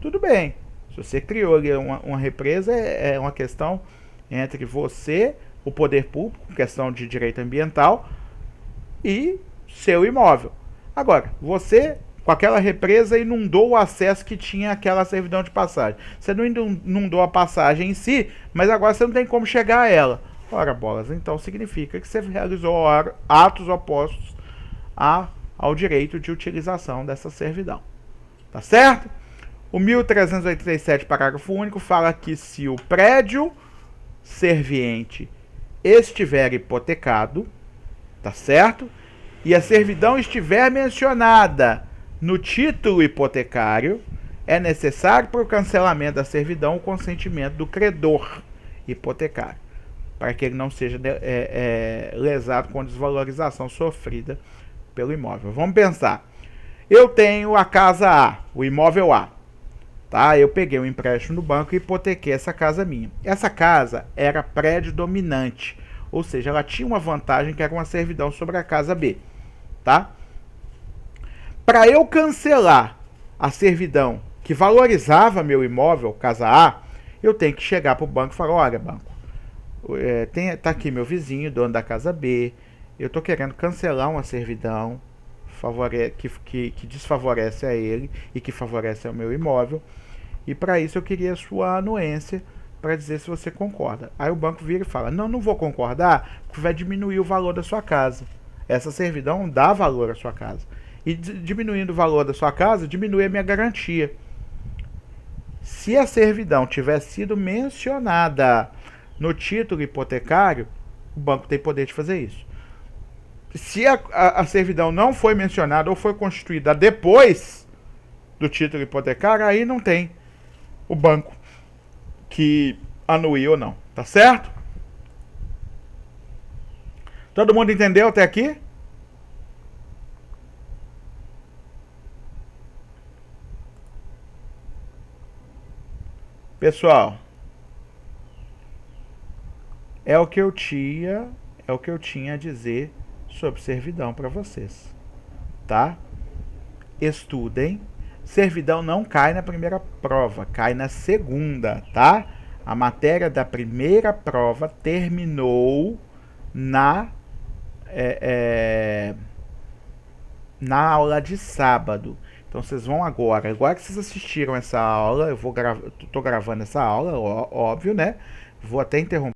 Tudo bem, se você criou ali uma represa, é uma questão entre você, o poder público, questão de direito ambiental, e seu imóvel. Agora, você, com aquela represa, inundou o acesso que tinha aquela servidão de passagem. Você não inundou a passagem em si, mas agora você não tem como chegar a ela. Ora, bolas, então significa que você realizou atos opostos ao direito de utilização dessa servidão. Tá certo? O 1387, parágrafo único, fala que se o prédio serviente estiver hipotecado, tá certo? E a servidão estiver mencionada no título hipotecário, é necessário para o cancelamento da servidão o consentimento do credor hipotecário, para que ele não seja lesado com desvalorização sofrida pelo imóvel. Vamos pensar. Eu tenho a casa A, o imóvel A. Tá? Eu peguei um empréstimo no banco e hipotequei essa casa minha. Essa casa era prédio dominante, ou seja, ela tinha uma vantagem que era uma servidão sobre a casa B. Tá? Para eu cancelar a servidão que valorizava meu imóvel, casa A, eu tenho que chegar para o banco e falar: olha, banco, tá aqui meu vizinho, dono da casa B, eu estou querendo cancelar uma servidão que desfavorece a ele e que favorece ao meu imóvel, e para isso eu queria a sua anuência para dizer se você concorda. Aí o banco vira e fala: não vou concordar, porque vai diminuir o valor da sua casa. Essa servidão dá valor à sua casa. E diminuindo o valor da sua casa, diminui a minha garantia. Se a servidão tivesse sido mencionada no título hipotecário, o banco tem poder de fazer isso. Se a servidão não foi mencionada ou foi constituída depois do título hipotecário, aí não tem o banco que anue ou não. Tá certo? Todo mundo entendeu até aqui? Pessoal, é o que eu tinha a dizer sobre servidão para vocês, tá? Estudem. Servidão não cai na primeira prova, cai na segunda, tá? A matéria da primeira prova terminou na aula de sábado. Então vocês vão agora que vocês assistiram essa aula, tô gravando essa aula, óbvio, né? Vou até interromper